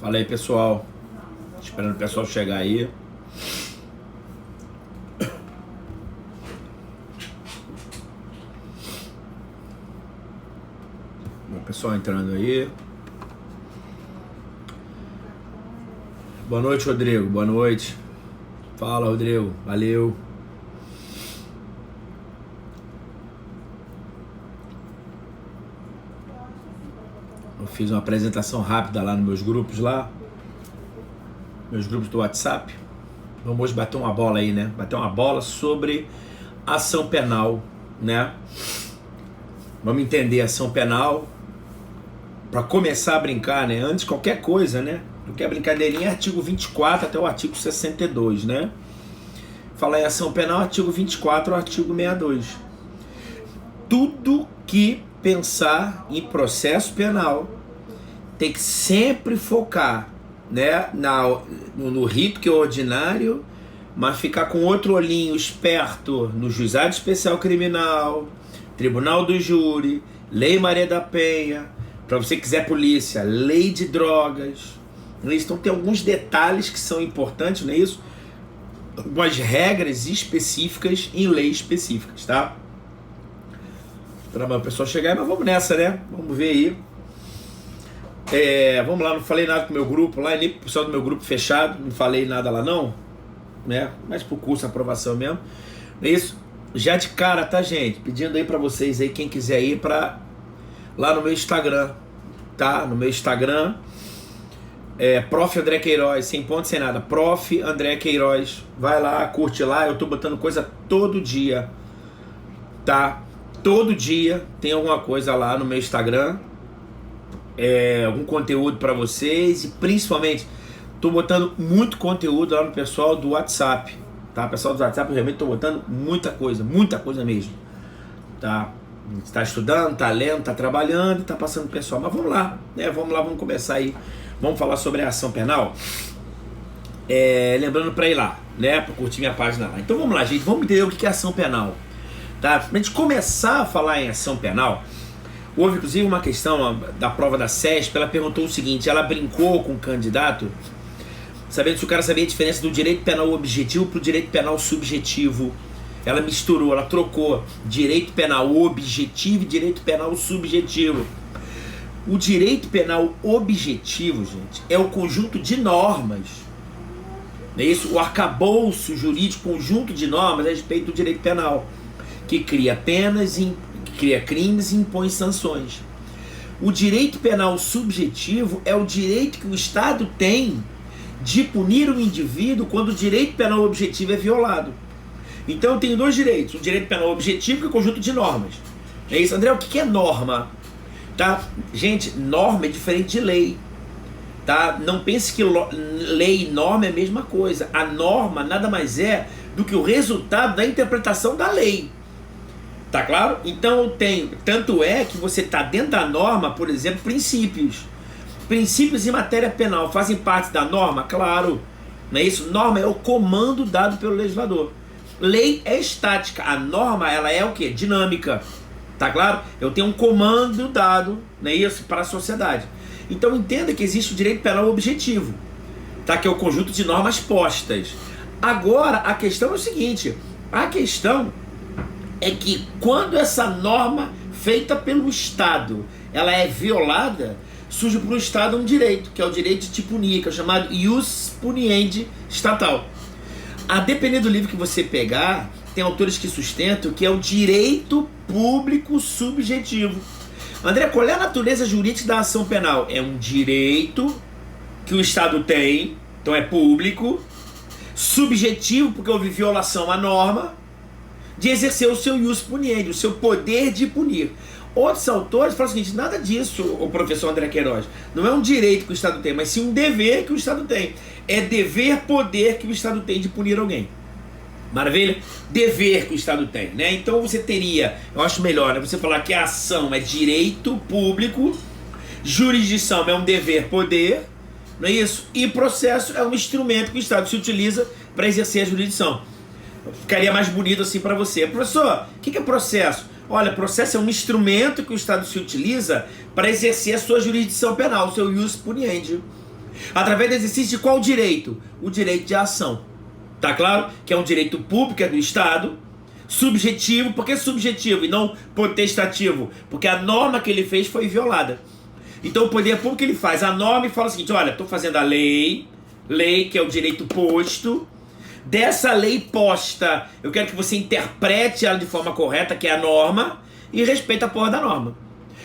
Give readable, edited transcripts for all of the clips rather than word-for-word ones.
Fala aí, pessoal. Esperando o pessoal chegar aí. O pessoal entrando aí. Boa noite, Rodrigo. Boa noite. Fala, Rodrigo. Valeu. Eu fiz uma apresentação rápida lá nos meus grupos lá. Meus grupos do WhatsApp. Vamos bater uma bola aí, né? Bater uma bola sobre ação penal, né? Vamos entender ação penal para começar a brincar, né? Antes de qualquer coisa, né? Do que a brincadeirinha é artigo 24 até o artigo 62, né? Falar em ação penal, artigo 24 ao artigo 62. Tudo que pensar em processo penal tem que sempre focar, né, no rito que é ordinário, mas ficar com outro olhinho esperto no Juizado Especial Criminal, Tribunal do Júri, Lei Maria da Penha, para você que quiser polícia, Lei de Drogas. Então tem alguns detalhes que são importantes, não é isso? Algumas regras específicas em leis específicas, tá? Para o pessoal chegar, mas vamos nessa, né? Vamos ver aí. Vamos lá, não falei nada com o meu grupo lá, nem pro pessoal do meu grupo fechado, não falei nada lá não, né? Mas pro curso aprovação mesmo. É isso. Já de cara, tá, gente? Pedindo aí pra vocês aí, quem quiser ir pra lá no meu Instagram, tá? No meu Instagram, Prof. André Queiroz, sem ponto, sem nada. Prof. André Queiroz. Vai lá, curte lá, eu tô botando coisa todo dia, tá? Todo dia tem alguma coisa lá no meu Instagram. Algum conteúdo para vocês. E principalmente tô botando muito conteúdo lá no pessoal do WhatsApp, tá? Pessoal do WhatsApp, eu realmente tô botando muita coisa mesmo, tá? Está estudando, tá lendo, tá trabalhando, tá passando pro pessoal. Mas vamos lá, né? Vamos começar aí. Vamos falar sobre a ação penal. Lembrando para ir lá, né? Para curtir minha página lá. Então vamos lá, gente. Vamos entender o que é ação penal, tá? Pra gente começar a falar em ação penal, houve inclusive uma questão da prova da CESP. Ela perguntou o seguinte: ela brincou com o candidato, sabendo se o cara sabia a diferença do direito penal objetivo para o direito penal subjetivo. Ela misturou, ela trocou direito penal objetivo e direito penal subjetivo. O direito penal objetivo, gente, é o conjunto de normas, não é isso? O arcabouço jurídico, conjunto de normas a respeito do direito penal, que cria penas, cria crimes e impõe sanções. O direito penal subjetivo é o direito que o Estado tem de punir o indivíduo quando o direito penal objetivo é violado. Então eu tenho dois direitos: o direito penal objetivo, que é o conjunto de normas. É isso, André, o que é norma? Tá? Gente, norma é diferente de lei. Tá? Não pense que lei e norma é a mesma coisa. A norma nada mais é do que o resultado da interpretação da lei. Tá claro? Então eu tenho, tanto é que você está dentro da norma, por exemplo, princípios. Princípios em matéria penal fazem parte da norma? Claro. Não é isso? Norma é o comando dado pelo legislador. Lei é estática. A norma, ela é o quê? Dinâmica. Tá claro? Eu tenho um comando dado, não é isso? Para a sociedade. Então entenda que existe o direito penal objetivo, tá? Que é o conjunto de normas postas. Agora, a questão é o seguinte: a questão é que quando essa norma feita pelo Estado, ela é violada, surge para o Estado um direito, que é o direito de te punir, que é o chamado ius puniendi estatal. A depender do livro que você pegar, tem autores que sustentam que é o direito público subjetivo. André, qual é a natureza jurídica da ação penal? É um direito que o Estado tem, então é público, subjetivo, porque houve violação à norma, de exercer o seu ius puniendi, o seu poder de punir. Outros autores falam o seguinte: nada disso, o professor André Queiroz, não é um direito que o Estado tem, mas sim um dever que o Estado tem. É dever, poder que o Estado tem de punir alguém. Maravilha? Dever que o Estado tem, né? Então você teria, eu acho melhor, né, você falar que a ação é direito público, jurisdição é um dever, poder, não é isso? E processo é um instrumento que o Estado se utiliza para exercer a jurisdição. Ficaria mais bonito assim para você. Professor, o que é processo? Olha, processo é um instrumento que o Estado se utiliza para exercer a sua jurisdição penal, o seu ius puniendi. Através do exercício de qual direito? O direito de ação. Tá claro? Que é um direito público, é do Estado, subjetivo. Por que subjetivo e não potestativo? Porque a norma que ele fez foi violada. Então o poder público ele faz a norma e fala o seguinte: olha, estou fazendo a lei que é o direito posto. Dessa lei posta, eu quero que você interprete ela de forma correta, que é a norma, e respeita a porra da norma.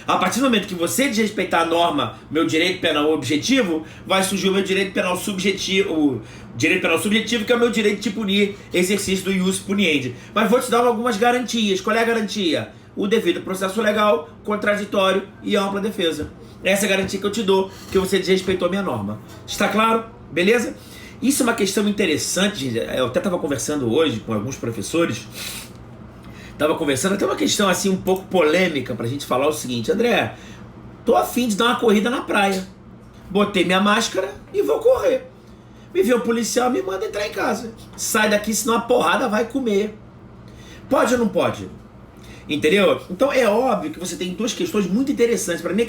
A partir do momento que você desrespeitar a norma, meu direito penal objetivo, vai surgir o meu direito penal subjetivo, o direito penal subjetivo, que é o meu direito de punir, exercício do ius puniendi. Mas vou te dar algumas garantias. Qual é a garantia? O devido processo legal, contraditório e ampla defesa. Essa é a garantia que eu te dou, que você desrespeitou a minha norma. Está claro? Beleza? Isso é uma questão interessante, gente. Eu até estava conversando hoje com alguns professores. Estava conversando, até uma questão assim um pouco polêmica pra gente falar o seguinte: André, tô a fim de dar uma corrida na praia. Botei minha máscara e vou correr. Me vê o policial, me manda entrar em casa. Sai daqui, senão a porrada vai comer. Pode ou não pode? Entendeu? Então é óbvio que você tem duas questões muito interessantes. Para mim,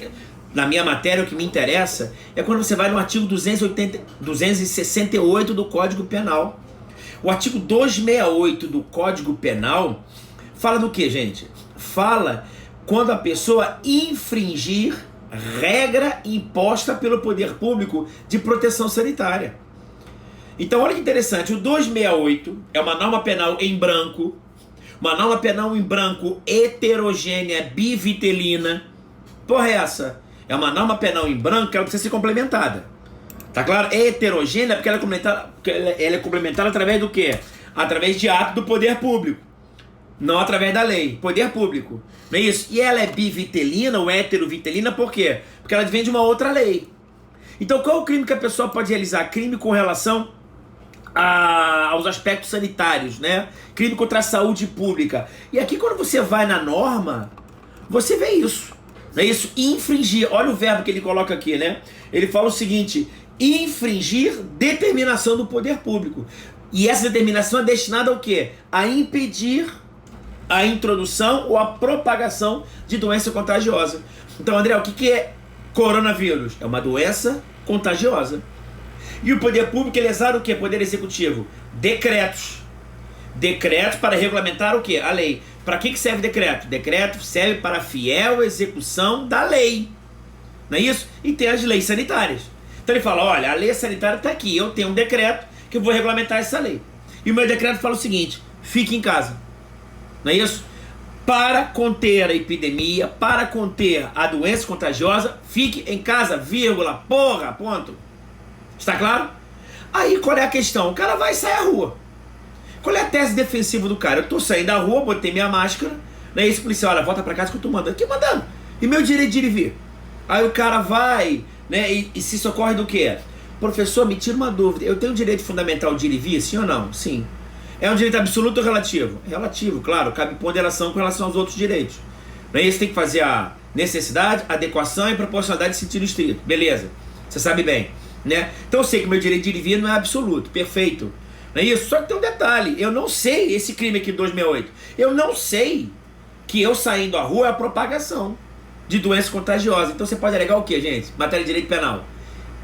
na minha matéria, o que me interessa é quando você vai no artigo 268 do Código Penal. O artigo 268 do Código Penal fala do que, gente? Fala quando a pessoa infringir regra imposta pelo poder público de proteção sanitária. Então, olha que interessante, o 268 é uma norma penal em branco, uma norma penal em branco heterogênea, bivitelina. Porra, é essa? É uma norma penal em branco que ela precisa ser complementada. Tá claro? É heterogênea porque ela é complementada através do quê? Através de ato do poder público. Não através da lei, poder público. Não é isso? E ela é bivitelina ou heterovitelina por quê? Porque ela vem de uma outra lei. Então qual é o crime que a pessoa pode realizar? Crime com relação aos aspectos sanitários, né? Crime contra a saúde pública. E aqui quando você vai na norma, você vê isso. Não é isso? Infringir. Olha o verbo que ele coloca aqui, né? Ele fala o seguinte: infringir determinação do poder público. E essa determinação é destinada ao quê? A impedir a introdução ou a propagação de doença contagiosa. Então, André, o que é coronavírus? É uma doença contagiosa. E o poder público ele exala o quê? Poder executivo? Decretos. Decretos para regulamentar o quê? A lei. Para que serve decreto? Decreto serve para a fiel execução da lei. Não é isso? E tem as leis sanitárias. Então ele fala: olha, a lei sanitária está aqui, eu tenho um decreto que eu vou regulamentar essa lei. E o meu decreto fala o seguinte: fique em casa. Não é isso? Para conter a epidemia, para conter a doença contagiosa, fique em casa, vírgula, porra, ponto. Está claro? Aí qual é a questão? O cara vai sair à rua. Qual é a tese defensiva do cara? Eu tô saindo da rua, botei minha máscara, não é isso, policial? Olha, volta pra casa que eu tô mandando. Que mandando? E meu direito de ir e vir? Aí o cara vai, né, e se socorre do quê? Professor, me tira uma dúvida. Eu tenho direito fundamental de ir e vir, sim ou não? Sim. É um direito absoluto ou relativo? Relativo, claro. Cabe ponderação com relação aos outros direitos. Não é isso? Tem que fazer a necessidade, adequação e proporcionalidade de sentido estrito. Beleza. Você sabe bem, né? Então eu sei que meu direito de ir e vir não é absoluto. Perfeito. Não é isso? Só que tem um detalhe. Eu não sei esse crime aqui 268. Eu não sei que eu saindo à rua é a propagação de doença contagiosa. Então você pode alegar o quê, gente? Matéria de direito penal.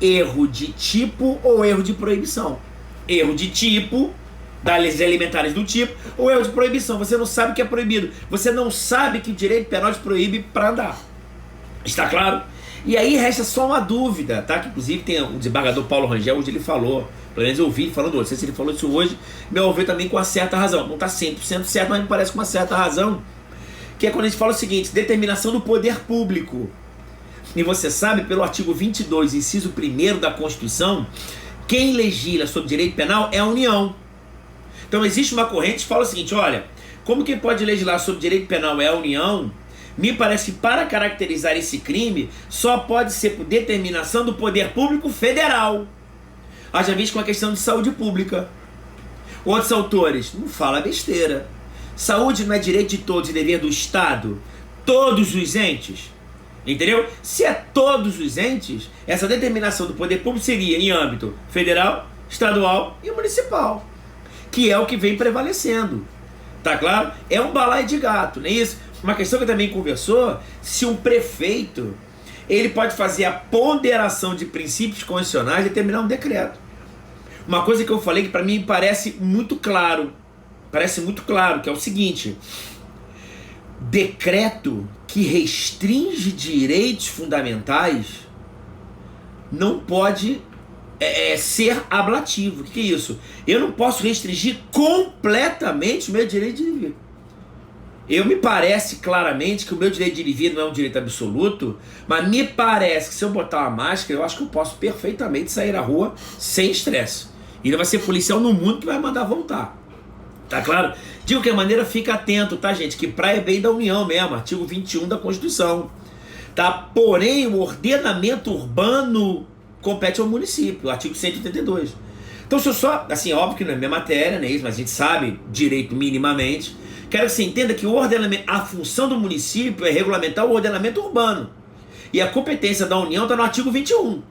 Erro de tipo ou erro de proibição. Erro de tipo, das leis alimentares do tipo, ou erro de proibição. Você não sabe o que é proibido. Você não sabe que o direito penal te proíbe para andar. Está claro? E aí resta só uma dúvida, tá? Que inclusive tem o desembargador Paulo Rangel, onde ele falou, pelo menos eu ouvi ele falando hoje, não sei se ele falou isso hoje, me ouviu também com uma certa razão. Não está 100% certo, mas me parece com uma certa razão. Que é quando a gente fala o seguinte: determinação do poder público. E você sabe, pelo artigo 22, inciso 1º da Constituição, quem legisla sobre direito penal é a União. Então existe uma corrente que fala o seguinte: olha, como quem pode legislar sobre direito penal é a União, me parece que para caracterizar esse crime só pode ser por determinação do poder público federal. Haja visto com a questão de saúde pública. Outros autores, não fala besteira. Saúde não é direito de todos e dever do Estado? Todos os entes? Entendeu? Se é todos os entes, essa determinação do poder público seria em âmbito federal, estadual e municipal, que é o que vem prevalecendo. Tá claro? É um balaio de gato, não é isso? Uma questão que também conversou: se um prefeito ele pode fazer a ponderação de princípios constitucionais e determinar um decreto. Uma coisa que eu falei que para mim parece muito claro, que é o seguinte: decreto que restringe direitos fundamentais não pode ser ablativo. O que é isso? Eu não posso restringir completamente o meu direito de viver. Me parece claramente que o meu direito de viver não é um direito absoluto, mas me parece que se eu botar uma máscara, eu acho que eu posso perfeitamente sair à rua sem estresse. E não vai ser policial no mundo que vai mandar voltar. Tá claro? De qualquer maneira, fica atento, tá, gente? Que praia é bem da União mesmo, artigo 21 da Constituição. Tá? Porém, o ordenamento urbano compete ao município, artigo 182. Então, se eu só, assim, óbvio que não é minha matéria, né, mas a gente sabe direito minimamente. Quero que você entenda que o ordenamento, a função do município é regulamentar o ordenamento urbano. E a competência da União está no artigo 21.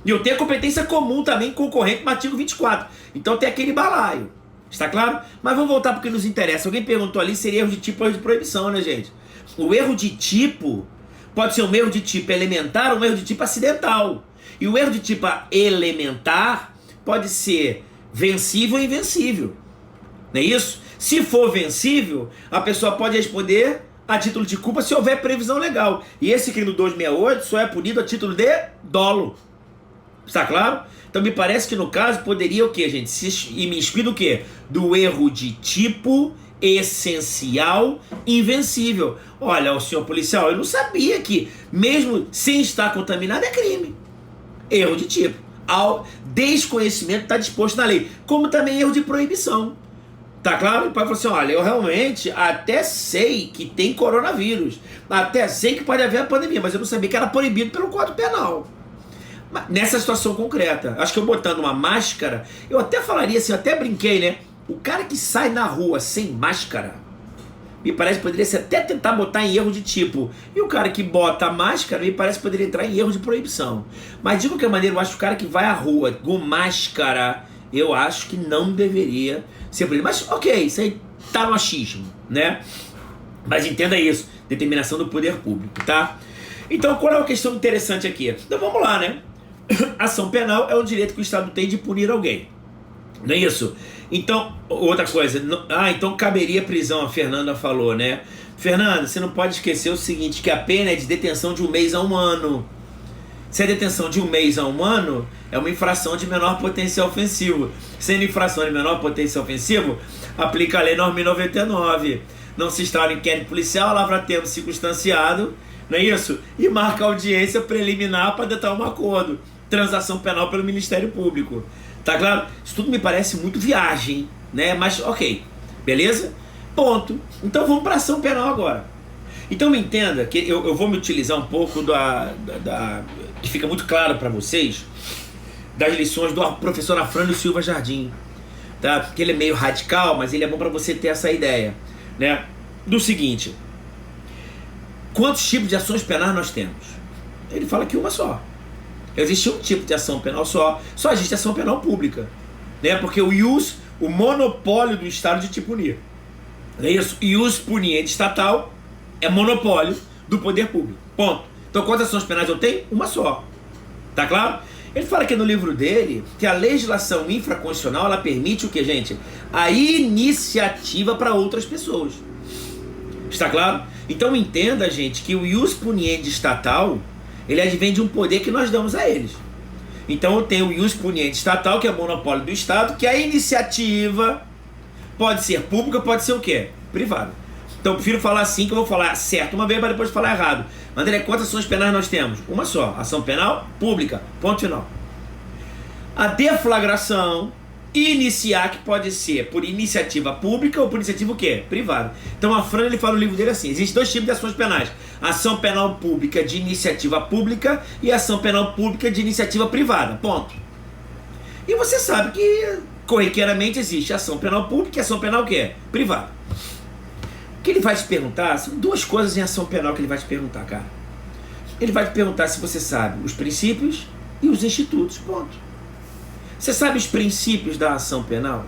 E eu tenho a competência comum também concorrente no artigo 24. Então tem aquele balaio. Está claro? Mas vamos voltar porque nos interessa. Alguém perguntou ali, seria erro de tipo ou erro de proibição, né, gente? O erro de tipo pode ser um erro de tipo elementar ou um erro de tipo acidental. E o erro de tipo elementar pode ser vencível ou invencível. Não é isso? Se for vencível, a pessoa pode responder a título de culpa se houver previsão legal. E esse crime do 268 só é punido a título de dolo. Está claro? Então me parece que no caso poderia o quê, gente? E me exclui do quê? Do erro de tipo essencial invencível. Olha, o senhor policial, eu não sabia que mesmo sem estar contaminado é crime. Erro de tipo. Ao desconhecimento está disposto na lei. Como também erro de proibição. Tá claro? O pai falou assim: olha, eu realmente até sei que tem coronavírus, até sei que pode haver a pandemia, mas eu não sabia que era proibido pelo Código Penal. Mas nessa situação concreta, acho que eu botando uma máscara, eu até falaria assim, eu até brinquei, né? O cara que sai na rua sem máscara, me parece que poderia ser até tentar botar em erro de tipo. E o cara que bota a máscara, me parece que poderia entrar em erro de proibição. Mas de qualquer maneira, eu acho que o cara que vai à rua com máscara, eu acho que não deveria ser proibido. Mas ok, isso aí tá no achismo, né? Mas entenda isso, determinação do poder público, tá? Então qual é a questão interessante aqui? Então vamos lá, né? Ação penal é o direito que o Estado tem de punir alguém. Não é isso? Então, outra coisa, então caberia prisão, a Fernanda falou, né? Fernanda, você não pode esquecer o seguinte, que a pena é de detenção de 1 mês a 1 ano. Se a detenção de 1 mês a 1 ano, é uma infração de menor potencial ofensivo. Sendo infração de menor potencial ofensivo, aplica a lei 9.099. Não se instala inquérito policial, lavra termo circunstanciado, não é isso? E marca audiência preliminar para detalhar um acordo. Transação penal pelo Ministério Público. Tá claro? Isso tudo me parece muito viagem, né? Mas ok, beleza? Ponto. Então vamos para ação penal agora. Então me entenda que eu vou me utilizar um pouco que fica muito claro para vocês, das lições do professor Afrânio Silva Jardim, tá? Porque ele é meio radical, mas ele é bom para você ter essa ideia, né? Do seguinte: quantos tipos de ações penais nós temos? Ele fala que uma só. Existe um tipo de ação penal só existe ação penal pública, né? Porque o monopólio do Estado de te punir, não é isso? E ius puniente estatal é monopólio do poder público, ponto. Então quantas ações penais eu tenho? Uma só, tá claro? Ele fala aqui no livro dele que a legislação infraconstitucional, ela permite o que, gente? A iniciativa para outras pessoas, está claro? Então entenda, gente, que o ius puniente estatal, ele advém de um poder que nós damos a eles. Então eu tenho o ius puniente estatal, que é o monopólio do Estado, que a iniciativa pode ser pública, pode ser o quê? Privada. Então eu prefiro falar assim, que eu vou falar certo uma vez, para depois falar errado. André, quantas ações penais nós temos? Uma só, ação penal pública, ponto final. A deflagração, iniciar, que pode ser por iniciativa pública ou por iniciativa o quê? Privada. Então a Fran, ele fala no livro dele assim: existem 2 tipos de ações penais: ação penal pública de iniciativa pública e ação penal pública de iniciativa privada, ponto. E você sabe que corriqueiramente existe ação penal pública e ação penal o quê? Privada. O que ele vai te perguntar, são 2 coisas em ação penal que ele vai te perguntar, cara. Ele vai te perguntar se você sabe os princípios e os institutos, ponto. Você sabe os princípios da ação penal?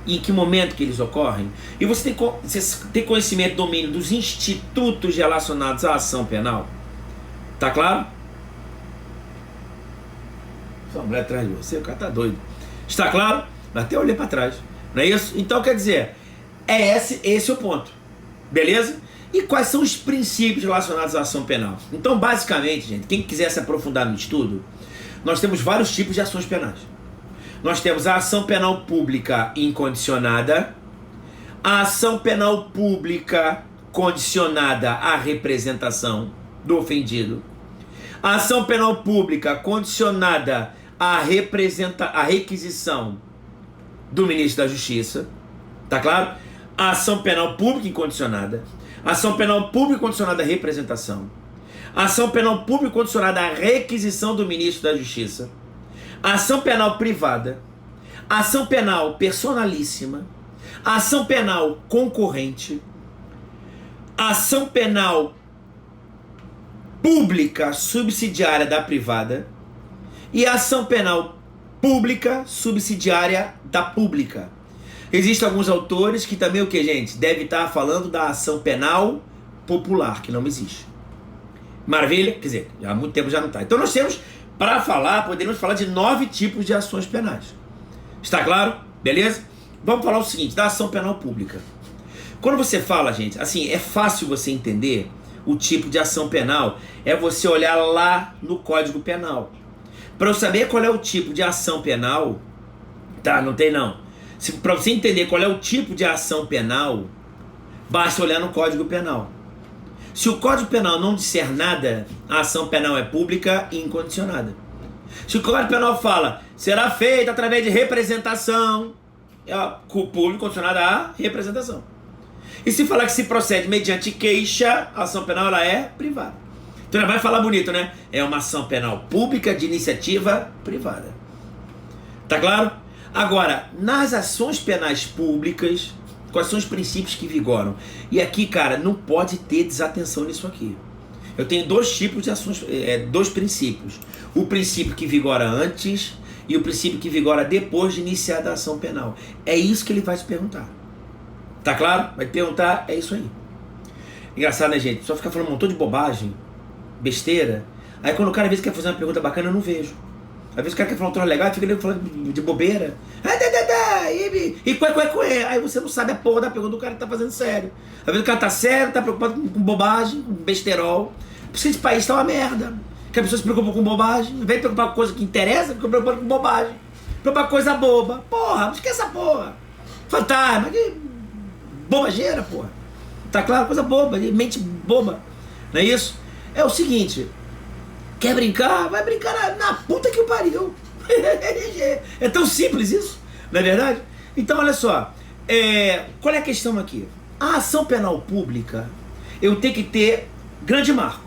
E em que momento que eles ocorrem? E você tem conhecimento, domínio dos institutos relacionados à ação penal? Tá claro? Sua mulher atrás de você, o cara tá doido. Está claro? Mas até olhei para trás. Não é isso? Então, quer dizer, esse é o ponto. Beleza? E quais são os princípios relacionados à ação penal? Então, basicamente, gente, quem quiser se aprofundar no estudo, nós temos vários tipos de ações penais. Nós temos a ação penal pública incondicionada, a ação penal pública condicionada à representação do ofendido, a ação penal pública condicionada à requisição do ministro da Justiça, tá claro? A ação penal pública incondicionada, a ação penal pública condicionada à representação, a ação penal pública condicionada à requisição do ministro da Justiça, a ação penal privada, a ação penal personalíssima, a ação penal concorrente, a ação penal pública subsidiária da privada e a ação penal pública subsidiária da pública. Existem alguns autores que também o que, gente? Deve estar falando da ação penal popular, que não existe. Maravilha? Quer dizer, há muito tempo já não está. Então nós temos, para falar, poderíamos falar de 9 tipos de ações penais. Está claro? Beleza? Vamos falar o seguinte, da ação penal pública. Quando você fala, gente, assim, é fácil você entender o tipo de ação penal, é você olhar lá no Código Penal. Para eu saber qual é o tipo de ação penal, tá, não tem não. Para você entender qual é o tipo de ação penal, basta olhar no Código Penal. Se o Código Penal não disser nada, a ação penal é pública e incondicionada. Se o Código Penal fala, será feita através de representação, é público condicionada à representação. E se falar que se procede mediante queixa, a ação penal ela é privada. Então ela vai falar bonito, né? É uma ação penal pública de iniciativa privada. Tá claro? Agora, nas ações penais públicas, quais são os princípios que vigoram? E aqui, cara, não pode ter desatenção nisso aqui. Eu tenho 2 tipos de ações, 2 princípios. O princípio que vigora antes e o princípio que vigora depois de iniciada a ação penal. É isso que ele vai te perguntar. Tá claro? Vai te perguntar, é isso aí. Engraçado, né, gente? Só fica falando um montão de bobagem, besteira. Aí quando o cara às vezes quer fazer uma pergunta bacana, eu não vejo. Às vezes o cara quer falar um troço legal, fica ali falando de bobeira. E quê. Aí você não sabe a porra da pergunta do cara que tá fazendo sério. Às vezes o cara tá sério, tá preocupado com bobagem, com besterol. Por isso que esse país tá uma merda. Que a pessoa se preocupa com bobagem, vem se preocupar com coisa que interessa, fica preocupado com bobagem. Preocupar com coisa boba. Porra, não esquece essa porra. Fantasma, que bobageira, porra. Tá claro? Coisa boba, mente boba. Não é isso? É o seguinte, quer brincar? Vai brincar na puta que o pariu. É tão simples isso, não é verdade? Então, olha só, qual é a questão aqui? A ação penal pública, eu tenho que ter grande marco.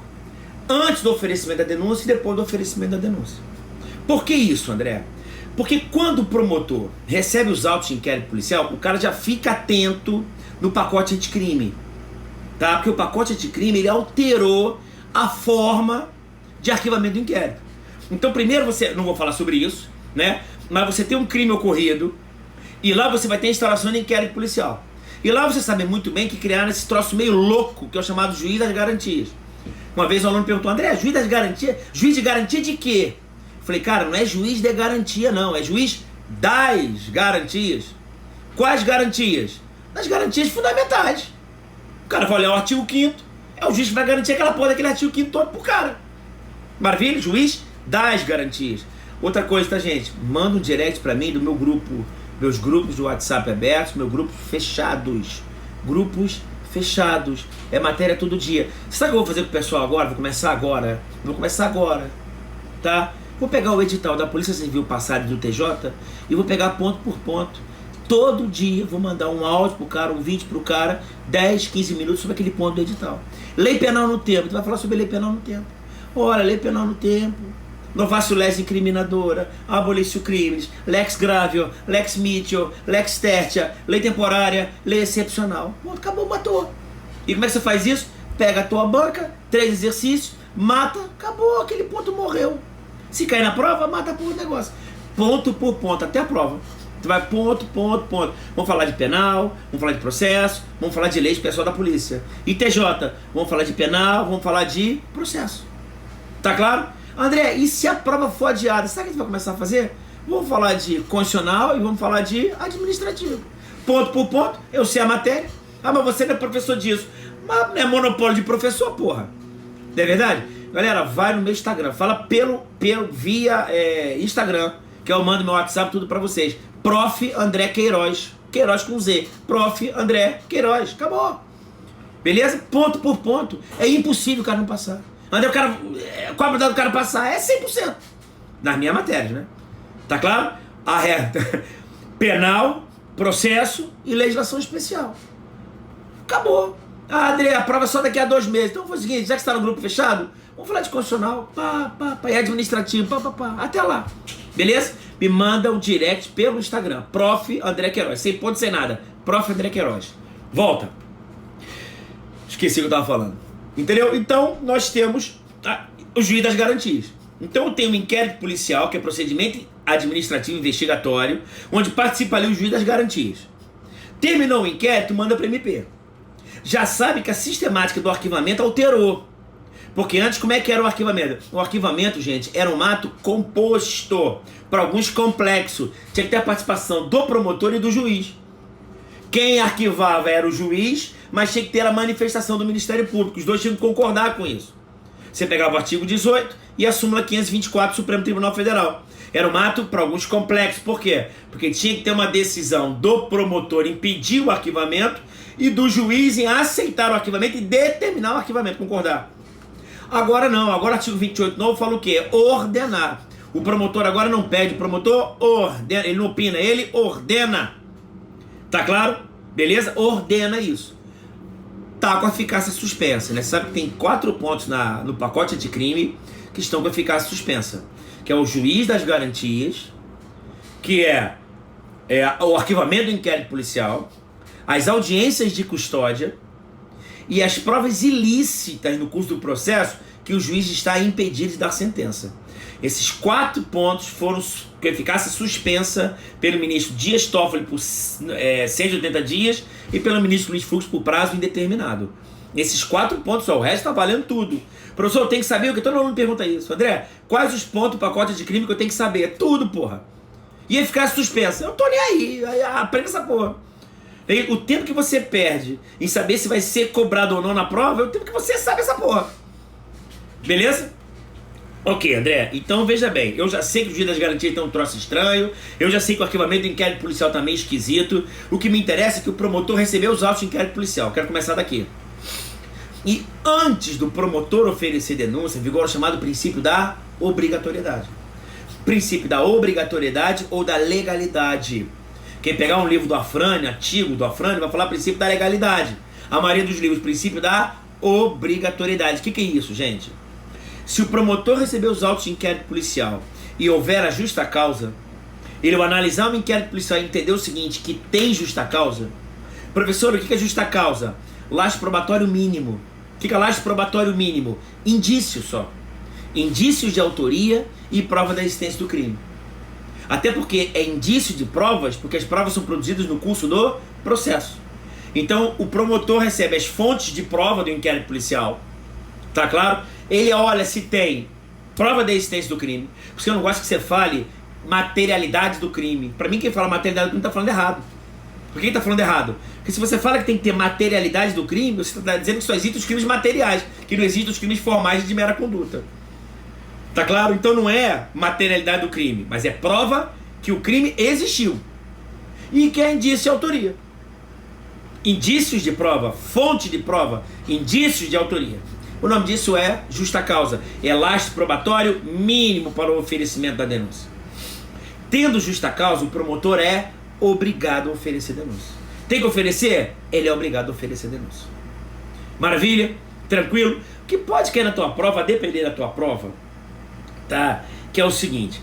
Antes do oferecimento da denúncia e depois do oferecimento da denúncia. Por que isso, André? Porque quando o promotor recebe os autos de inquérito policial, o cara já fica atento no pacote anticrime. Tá? Porque o pacote anticrime, ele alterou a forma de arquivamento do inquérito. Então, primeiro você, não vou falar sobre isso, né? Mas você tem um crime ocorrido e lá você vai ter a instalação de inquérito policial. E lá você sabe muito bem que criaram esse troço meio louco, que é o chamado juiz das garantias. Uma vez o aluno perguntou, André, juiz das garantias? Juiz de garantia de quê? Eu falei, cara, não é juiz de garantia não, é juiz das garantias. Quais garantias? Das garantias fundamentais. O cara vai olhar o artigo 5º, é o juiz que vai garantir aquela porra daquele artigo 5º todo pro cara. Maravilha? Juiz das garantias. Outra coisa, tá, gente? Manda um direct pra mim do meu grupo, meus grupos do WhatsApp abertos, meus grupos fechados. Grupos fechados. É matéria todo dia. Você sabe o que eu vou fazer com o pessoal agora? Vou começar agora. Tá? Vou pegar o edital da Polícia Civil passado do TJ e vou pegar ponto por ponto. Todo dia vou mandar um áudio pro cara, um vídeo pro cara, 10, 15 minutos sobre aquele ponto do edital. Lei penal no tempo. Tu vai falar sobre lei penal no tempo. Olha, lei penal no tempo. Novácio les incriminadora, abolício crimes, lex gravio, lex mitio, lex tertia, lei temporária, lei excepcional. Pronto, acabou, matou. E como é que você faz isso? Pega a tua banca, 3 exercícios, mata, acabou, aquele ponto morreu. Se cair na prova, mata por negócio. Ponto por ponto, até a prova. Tu vai ponto. Vamos falar de penal, vamos falar de processo, vamos falar de leis pessoal da polícia. E TJ, vamos falar de penal, vamos falar de processo. Tá claro? André, e se a prova for adiada? Sabe o que a gente vai começar a fazer? Vamos falar de constitucional e vamos falar de administrativo. Ponto por ponto, eu sei a matéria. Ah, mas você não é professor disso. Mas não é monopólio de professor, porra. Não é verdade? Galera, vai no meu Instagram. Fala via Instagram, que eu mando meu WhatsApp, tudo pra vocês. Prof. André Queiroz. Queiroz com Z. Prof. André Queiroz. Acabou. Beleza? Ponto por ponto. É impossível o cara não passar. André, qual a probabilidade do cara passar? É 100%. Nas minhas matérias, né? Tá claro? A reta penal, processo e legislação especial. Acabou. Ah, André, a prova é só daqui a 2 meses. Então foi o seguinte, já que você está no grupo fechado, vamos falar de constitucional, e administrativo, até lá. Beleza? Me manda um direct pelo Instagram. Prof. André Queiroz. Sem ponto, sem nada. Prof. André Queiroz. Volta. Esqueci o que eu estava falando. Entendeu? Então, nós temos o juiz das garantias. Então, eu tenho um inquérito policial, que é procedimento administrativo investigatório, onde participa ali o juiz das garantias. Terminou o inquérito, manda para MP. Já sabe que a sistemática do arquivamento alterou. Porque antes, como é que era o arquivamento? O arquivamento, gente, era um ato composto, para alguns complexo. Tinha que ter a participação do promotor e do juiz. Quem arquivava era o juiz, mas tinha que ter a manifestação do Ministério Público. Os dois tinham que concordar com isso. Você pegava o artigo 18 e a súmula 524 do Supremo Tribunal Federal. Era um ato para alguns complexos. Por quê? Porque tinha que ter uma decisão do promotor em impedir o arquivamento e do juiz em aceitar o arquivamento e determinar o arquivamento, concordar. Agora não, agora o artigo 28 novo fala o quê? Ordenar. O promotor agora não pede, o promotor ordena, ele não opina, ele ordena. Tá claro? Beleza? Ordena isso. Tá com a eficácia suspensa, né? Você sabe que tem 4 pontos no pacote anticrime que estão com eficácia suspensa. Que é o juiz das garantias, que é o arquivamento do inquérito policial, as audiências de custódia e as provas ilícitas no curso do processo que o juiz está impedido de dar sentença. Esses 4 pontos foram com eficácia suspensa pelo ministro Dias Toffoli por 180 dias e pelo ministro Luiz Fux por prazo indeterminado. Esses 4 pontos, só o resto está valendo tudo. Professor, eu tenho que saber o que todo mundo pergunta isso. André, quais os pontos do pacote de crime que eu tenho que saber? Tudo, porra. E eficácia suspensa? Eu tô nem aí. Aprenda essa porra. O tempo que você perde em saber se vai ser cobrado ou não na prova é o tempo que você sabe essa porra. Beleza? Ok, André, então veja bem, eu já sei que o juiz das garantias tem um troço estranho, eu já sei que o arquivamento do inquérito policial tá meio esquisito, o que me interessa é que o promotor recebeu os autos de inquérito policial. Quero começar daqui. E antes do promotor oferecer denúncia, vigora o chamado princípio da obrigatoriedade. Princípio da obrigatoriedade ou da legalidade. Quem pegar um livro do Afrânio, artigo do Afrânio, vai falar princípio da legalidade. A maioria dos livros, princípio da obrigatoriedade. O que é isso, gente? Se o promotor receber os autos de inquérito policial e houver a justa causa, ele vai analisar o inquérito policial e entender o seguinte, que tem justa causa. Professor, o que é justa causa? Laxo probatório mínimo. O que é laxo probatório mínimo? Indício só. Indícios de autoria e prova da existência do crime. Até porque é indício de provas, porque as provas são produzidas no curso do processo. Então, o promotor recebe as fontes de prova do inquérito policial. Tá claro? Ele olha se tem prova da existência do crime. Porque eu não gosto que você fale materialidade do crime. Para mim, quem fala materialidade do crime está falando errado. Por que está falando errado? Porque se você fala que tem que ter materialidade do crime, você está dizendo que só existem os crimes materiais, que não existem os crimes formais de mera conduta. Tá claro? Então não é materialidade do crime, mas é prova que o crime existiu. E que é indício de autoria. Indícios de prova, fonte de prova, indícios de autoria. O nome disso é justa causa. É lastro probatório mínimo para o oferecimento da denúncia. Tendo justa causa, o promotor é obrigado a oferecer denúncia. Tem que oferecer? Ele é obrigado a oferecer denúncia. Maravilha? Tranquilo? O que pode cair na tua prova, a depender da tua prova, tá? Que é o seguinte.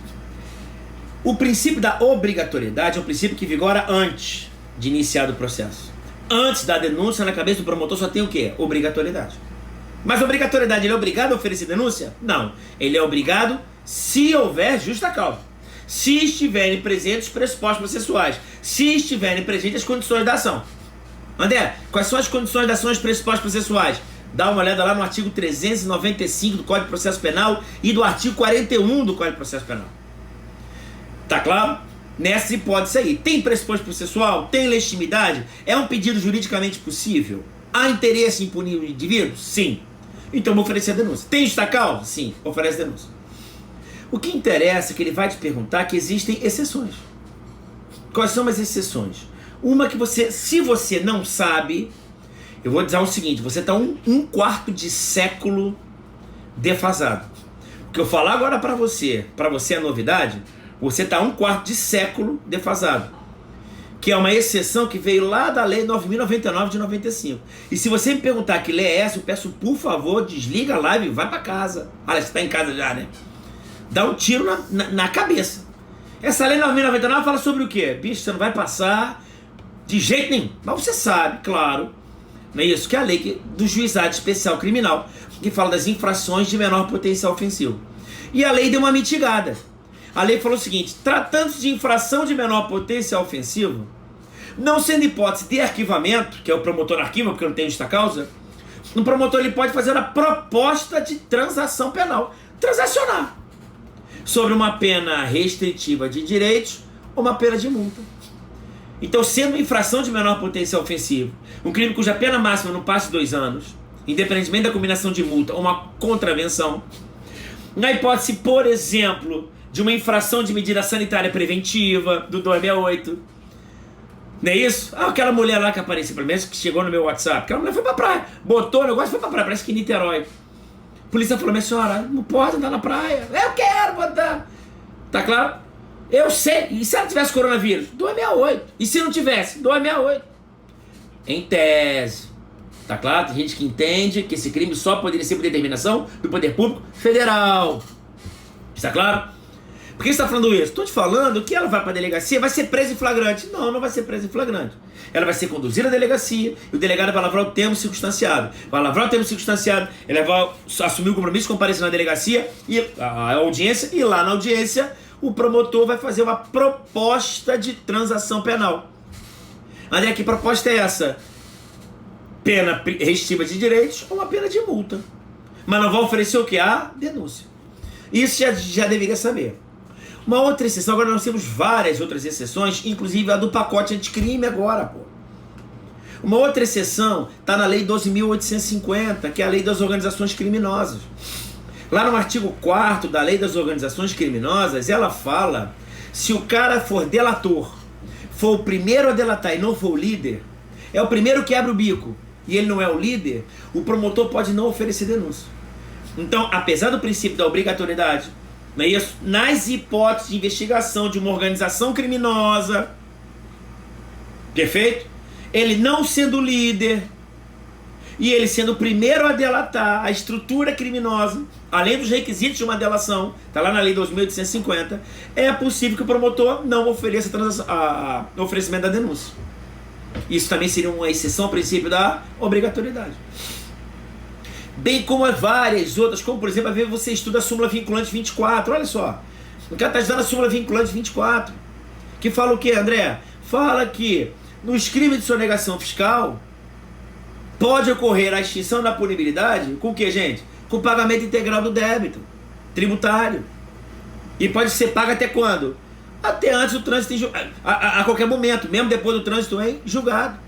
O princípio da obrigatoriedade é um princípio que vigora antes de iniciar o processo. Antes da denúncia, na cabeça do promotor só tem o quê? Obrigatoriedade. Mas obrigatoriedade, ele é obrigado a oferecer denúncia? Não. Ele é obrigado se houver justa causa. Se estiverem presentes os pressupostos processuais. Se estiverem presentes as condições da ação. André, quais são as condições da ação e os pressupostos processuais? Dá uma olhada lá no artigo 395 do Código de Processo Penal e do artigo 41 do Código de Processo Penal. Tá claro? Nessa hipótese aí, tem pressuposto processual? Tem legitimidade? É um pedido juridicamente possível? Há interesse em punir o indivíduo? Sim. Então vou oferecer a denúncia. Tem justa causa? Sim, oferece a denúncia. O que interessa é que ele vai te perguntar que existem exceções. Quais são as exceções? Uma que você, se você não sabe, eu vou dizer o seguinte, você está um quarto de século defasado. O que eu falar agora para você é novidade, você está um quarto de século defasado. Que é uma exceção que veio lá da lei 9.099 de 95. E se você me perguntar que lei é essa, eu peço, por favor, desliga a live e vai para casa. Olha, você está em casa já, né? Dá um tiro na cabeça. Essa lei 9.099 fala sobre o quê? Bicho, você não vai passar de jeito nenhum. Mas você sabe, claro, não é isso? Que é a lei do juizado especial criminal, que fala das infrações de menor potencial ofensivo. E a lei deu uma mitigada. A lei falou o seguinte: tratando-se de infração de menor potencial ofensivo, não sendo hipótese de arquivamento, que é o promotor arquiva porque não tem justa causa, o promotor ele pode fazer a proposta de transação penal, transacionar, sobre uma pena restritiva de direitos ou uma pena de multa. Então, sendo infração de menor potencial ofensivo, um crime cuja pena máxima não passe 2 anos, independentemente da combinação de multa ou uma contravenção, na hipótese, por exemplo, de uma infração de medida sanitária preventiva, do 268, não é isso? Aquela mulher lá que apareceu pra mim, que chegou no meu WhatsApp, aquela mulher foi pra praia, botou o negócio e foi pra praia, parece que em Niterói. A polícia falou: minha senhora, não pode andar na praia. Eu quero botar. Tá claro? Eu sei. E se ela tivesse coronavírus? 268. E se não tivesse? 268. Em tese. Tá claro? Tem gente que entende que esse crime só poderia ser por determinação do poder público federal. Está claro? Por que você está falando isso? Estou te falando que ela vai para a delegacia, vai ser presa em flagrante. Não, não vai ser presa em flagrante. Ela vai ser conduzida à delegacia e o delegado vai lavrar o termo circunstanciado. Vai lavrar o termo circunstanciado, ele vai assumir o compromisso de comparecer na delegacia e a audiência, e lá na audiência o promotor vai fazer uma proposta de transação penal. André, que proposta é essa? Pena restritiva de direitos ou uma pena de multa. Mas não vai oferecer o que? A denúncia. Isso já deveria saber. Uma outra exceção, agora nós temos várias outras exceções, inclusive a do pacote anticrime agora, pô. Uma outra exceção está na lei 12.850, que é a lei das organizações criminosas. Lá no artigo 4º da lei das organizações criminosas, ela fala, se o cara for delator, for o primeiro a delatar e não for o líder, é o primeiro que abre o bico e ele não é o líder, o promotor pode não oferecer denúncia. Então, apesar do princípio da obrigatoriedade, não é isso? Nas hipóteses de investigação de uma organização criminosa, perfeito? Ele não sendo líder e ele sendo o primeiro a delatar a estrutura criminosa, além dos requisitos de uma delação, está lá na lei 2.850, é possível que o promotor não ofereça o oferecimento da denúncia. Isso também seria uma exceção ao princípio da obrigatoriedade. Bem como as várias outras, como por exemplo, às vezes você estuda a súmula vinculante 24, olha só, o cara está estudando a súmula vinculante 24, que fala o que, André? Fala que nos crimes de sonegação fiscal pode ocorrer a extinção da punibilidade com o que, gente? Com o pagamento integral do débito tributário. E pode ser pago até quando? Até antes do trânsito, a qualquer momento, mesmo depois do trânsito em julgado.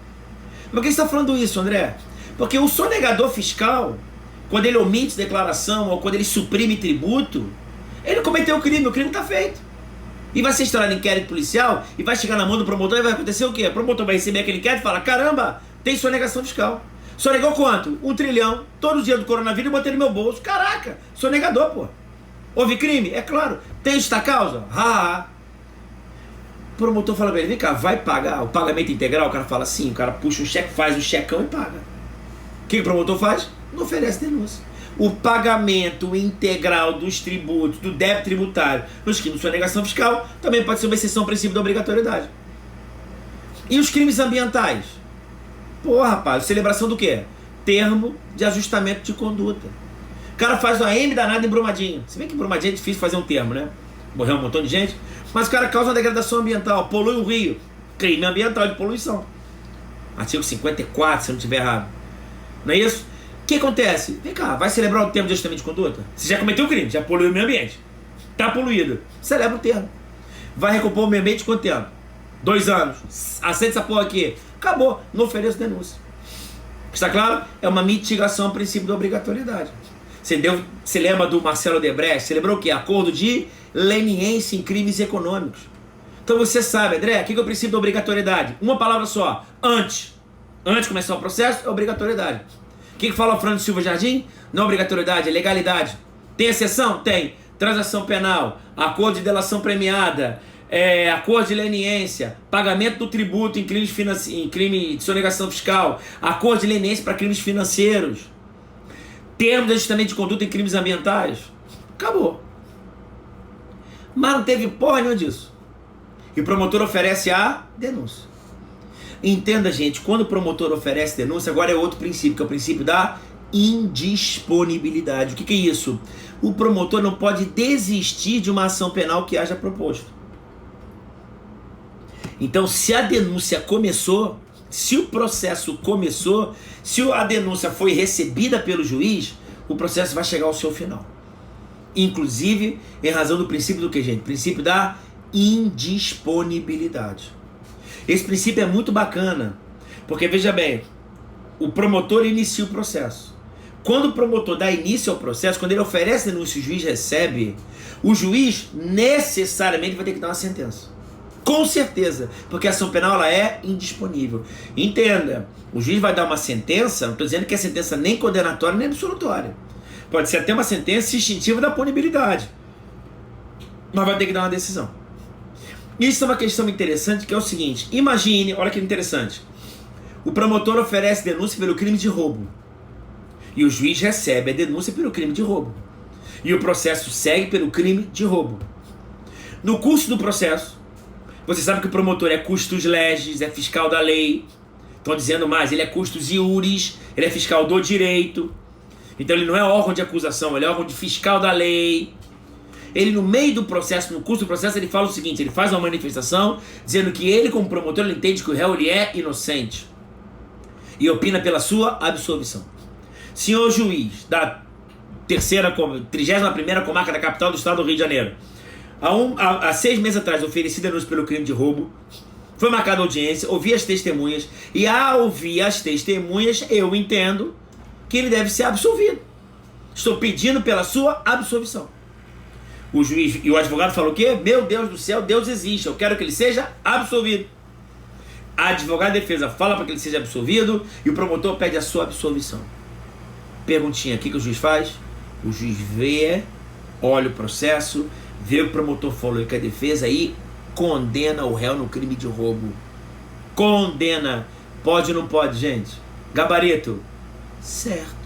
Mas por que você está falando isso, André? Porque o sonegador fiscal, quando ele omite declaração ou quando ele suprime tributo, ele cometeu o crime está feito. E vai ser instaurado inquérito policial e vai chegar na mão do promotor e vai acontecer o quê? O promotor vai receber aquele inquérito e fala: caramba, tem sonegação fiscal. Sonegou quanto? 1 trilhão. Todo dia do coronavírus eu botei no meu bolso. Caraca, sonegador, pô. Houve crime? É claro. Tem justa causa? O promotor fala pra ele: vem cá, vai pagar o pagamento integral? O cara fala sim. O cara puxa um cheque, faz o checão e paga. O que o promotor faz? Não oferece denúncia. O pagamento integral dos tributos, do débito tributário nos crimes de sonegação fiscal também pode ser uma exceção ao princípio da obrigatoriedade. E os crimes ambientais? Pô, rapaz, celebração do quê? Termo de ajustamento de conduta. O cara faz uma M danada em Brumadinho. Se bem que em Brumadinho é difícil fazer um termo, né? Morreu um montão de gente. Mas o cara causa uma degradação ambiental, polui o rio. Crime ambiental de poluição. Artigo 54, se eu não estiver errado. Não é isso? que acontece? Vem cá, vai celebrar o termo de ajustamento de conduta? Você já cometeu o crime, já poluiu o meio ambiente. Está poluído. Celebra o termo. Vai recompor o meio ambiente quanto tempo? 2 anos. Aceita essa porra aqui. Acabou. Não ofereço denúncia. Está claro? É uma mitigação ao princípio da obrigatoriedade. Você lembra do Marcelo Odebrecht? Você lembrou o quê? Acordo de leniência em crimes econômicos. Então você sabe, André, o que é o princípio da obrigatoriedade? Uma palavra só. Antes. Antes de começar o processo, é obrigatoriedade. O que fala o Fernando Silva Jardim? Não é obrigatoriedade, é legalidade. Tem exceção? Tem. Transação penal, acordo de delação premiada, acordo de leniência, pagamento do tributo em crime de sonegação fiscal, acordo de leniência para crimes financeiros, termo de ajustamento de conduta em crimes ambientais. Acabou. Mas não teve porra nenhuma disso. E o promotor oferece a denúncia. Entenda, gente, quando o promotor oferece denúncia, agora é outro princípio, que é o princípio da indisponibilidade. O que é isso? O promotor não pode desistir de uma ação penal que haja proposto. Então, se a denúncia começou, se o processo começou, se a denúncia foi recebida pelo juiz, o processo vai chegar ao seu final. Inclusive, em razão do princípio do que, gente? Princípio da indisponibilidade. Esse princípio é muito bacana, porque, veja bem, o promotor inicia o processo. Quando o promotor dá início ao processo, quando ele oferece denúncia e o juiz recebe, o juiz necessariamente vai ter que dar uma sentença. Com certeza, porque a ação penal ela é indisponível. Entenda, o juiz vai dar uma sentença, não estou dizendo que é sentença nem condenatória nem absolutória. Pode ser até uma sentença extintiva da punibilidade. Mas vai ter que dar uma decisão. Isso é uma questão interessante, que é o seguinte: imagine, olha que interessante. O promotor oferece denúncia pelo crime de roubo. E o juiz recebe a denúncia pelo crime de roubo. E o processo segue pelo crime de roubo. No curso do processo, você sabe que o promotor é custos legis, é fiscal da lei. Estão dizendo mais, ele é custos iuris, ele é fiscal do direito. Então ele não é órgão de acusação, ele é órgão de fiscal da lei. Ele, no meio do processo, no curso do processo, ele fala o seguinte: ele faz uma manifestação dizendo que ele, como promotor, ele entende que o réu ele é inocente e opina pela sua absolvição. Senhor juiz da 31ª comarca da capital do estado do Rio de Janeiro, há 6 meses atrás ofereci denúncia pelo crime de roubo, foi marcada a audiência, ouvi as testemunhas, e ao ouvir as testemunhas, eu entendo que ele deve ser absolvido. Estou pedindo pela sua absolvição. O juiz e o advogado falam o quê? Meu Deus do céu, Deus existe, eu quero que ele seja absolvido. A advogada de defesa fala para que ele seja absolvido e o promotor pede a sua absolvição. Perguntinha, o que o juiz faz? O juiz vê, olha o processo, vê o que o promotor falou que a defesa aí condena o réu no crime de roubo. Condena. Pode ou não pode, gente? Gabarito? Certo.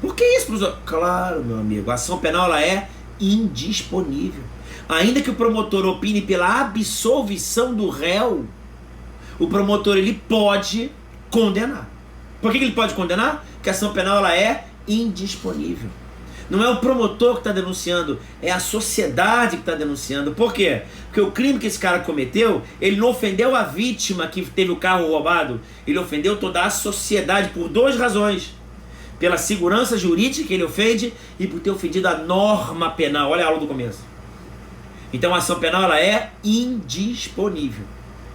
Por que isso, professor? Claro, meu amigo, a ação penal ela é indisponível. Ainda que o promotor opine pela absolvição do réu, o promotor ele pode condenar. Por que ele pode condenar? Porque a ação penal ela é indisponível. Não é o promotor que está denunciando, é a sociedade que está denunciando. Por quê? Porque o crime que esse cara cometeu, ele não ofendeu a vítima que teve o carro roubado, ele ofendeu toda a sociedade por 2 razões: pela segurança jurídica que ele ofende e por ter ofendido a norma penal. Olha a aula do começo. Então a ação penal ela é indisponível.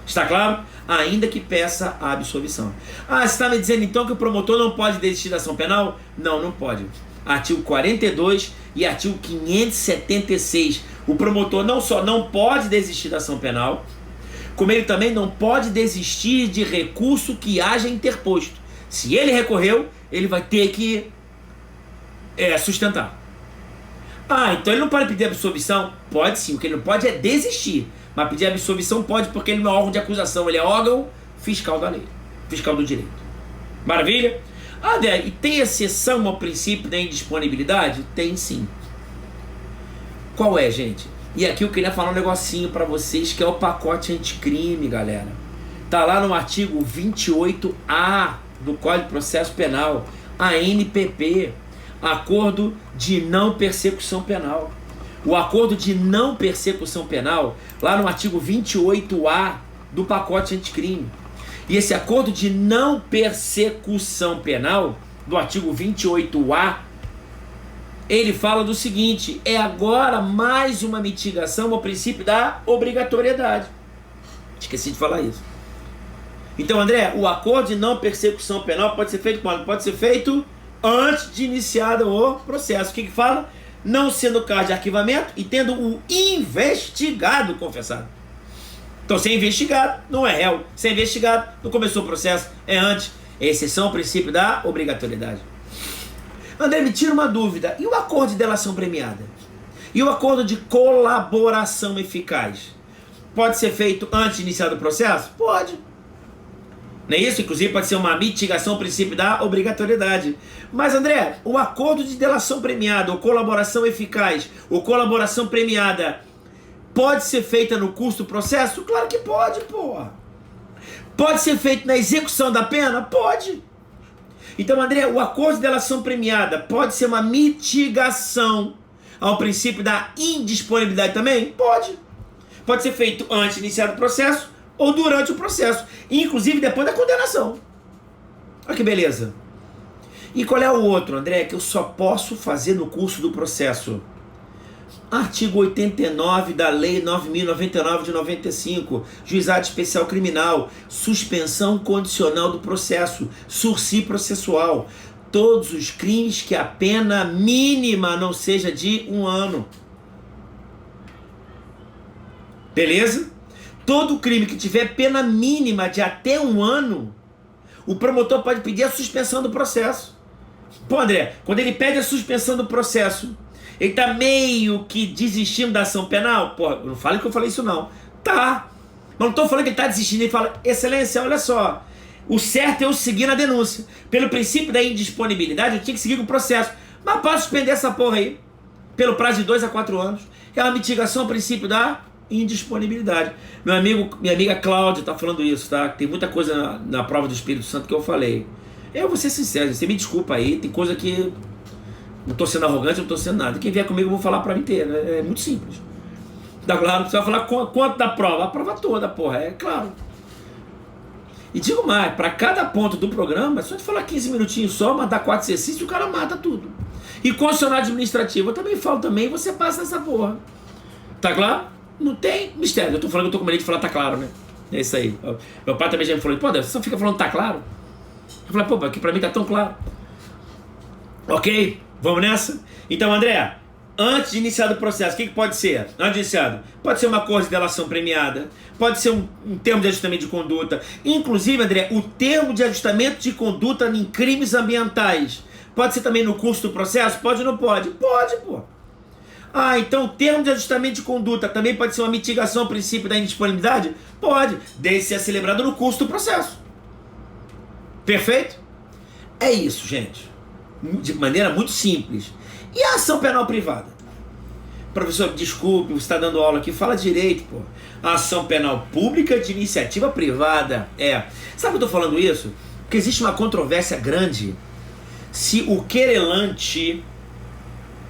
Está claro? Ainda que peça a absolvição. Ah, você está me dizendo então que o promotor não pode desistir da ação penal? Não, não pode. Artigo 42 e artigo 576. O promotor não só não pode desistir da ação penal, como ele também não pode desistir de recurso que haja interposto. Se ele recorreu, ele vai ter que sustentar. Ah, então ele não pode pedir absolvição? Pode sim, o que ele não pode é desistir. Mas pedir absolvição pode, porque ele não é órgão de acusação, ele é órgão fiscal da lei, fiscal do direito. Maravilha? Ah, e tem exceção ao princípio da indisponibilidade? Tem sim. Qual é, gente? E aqui eu queria falar um negocinho para vocês, que é o pacote anticrime, galera. Tá lá no artigo 28A do Código de Processo Penal, ANPP, Acordo de Não Persecução Penal. O acordo de não persecução penal, lá no artigo 28A do pacote anticrime. E esse acordo de não persecução penal, do artigo 28A, ele fala do seguinte: é agora mais uma mitigação ao princípio da obrigatoriedade. Esqueci de falar isso. Então, André, o acordo de não persecução penal pode ser feito quando? Pode ser feito antes de iniciado o processo. O que fala? Não sendo caso de arquivamento e tendo o investigado confessado. Então, se é investigado, não é réu. Se é investigado, não começou o processo, é antes. É exceção ao princípio da obrigatoriedade. André, me tira uma dúvida. E o acordo de delação premiada? E o acordo de colaboração eficaz? Pode ser feito antes de iniciar o processo? Pode. Não é isso? Inclusive pode ser uma mitigação ao princípio da obrigatoriedade. Mas, André, o acordo de delação premiada, ou colaboração eficaz, ou colaboração premiada, pode ser feita no curso do processo? Claro que pode, porra. Pode ser feito na execução da pena? Pode. Então, André, o acordo de delação premiada pode ser uma mitigação ao princípio da indisponibilidade também? Pode. Pode ser feito antes de iniciar o processo ou durante o processo, inclusive depois da condenação. Olha que beleza. E qual é o outro, André, que eu só posso fazer no curso do processo? Artigo 89 da Lei 9.099 de 95, Juizado Especial Criminal, suspensão condicional do processo, sursi processual, todos os crimes que a pena mínima não seja de 1 ano. Beleza? Todo crime que tiver pena mínima de até 1 ano, o promotor pode pedir a suspensão do processo. Pô, André, quando ele pede a suspensão do processo, ele tá meio que desistindo da ação penal? Pô, não fale que eu falei isso não. Tá. Mas não tô falando que ele tá desistindo. Ele fala: excelência, olha só, o certo é eu seguir na denúncia. Pelo princípio da indisponibilidade, eu tinha que seguir com o processo. Mas posso suspender essa porra aí, pelo prazo de 2 a 4 anos. É uma mitigação ao princípio da indisponibilidade. Minha amiga Cláudia tá falando isso, tá? Tem muita coisa na prova do Espírito Santo que eu falei. Eu vou ser sincero, você me desculpa aí, tem coisa que não tô sendo arrogante, não tô sendo nada. Quem vier comigo eu vou falar a prova inteira, é muito simples. Tá claro? Você vai falar quanto da prova? A prova toda, porra, é claro. E digo mais, para cada ponto do programa, é só de falar 15 minutinhos só, mandar 4 exercícios, o cara mata tudo. E constitucional administrativo, eu também falo também, você passa nessa porra. Tá claro? Não tem mistério. Eu tô falando que eu tô com medo de falar tá claro, né? É isso aí. Meu pai também já me falou: pô, você só fica falando tá claro? Eu falei: pô, aqui pra mim tá tão claro. Ok? Vamos nessa? Então, André, antes de iniciar o processo, o que pode ser? Antes de iniciado, pode ser uma acordo de delação premiada, pode ser um termo de ajustamento de conduta. Inclusive, André, o termo de ajustamento de conduta em crimes ambientais pode ser também no curso do processo? Pode ou não pode? Pode, pô. Ah, então o termo de ajustamento de conduta também pode ser uma mitigação ao princípio da indisponibilidade? Pode, desde ser celebrado no curso do processo. Perfeito? É isso, gente. De maneira muito simples. E a ação penal privada? Professor, desculpe, você está dando aula aqui, fala direito, pô. A ação penal pública de iniciativa privada. Sabe que eu estou falando isso? Porque existe uma controvérsia grande se o querelante...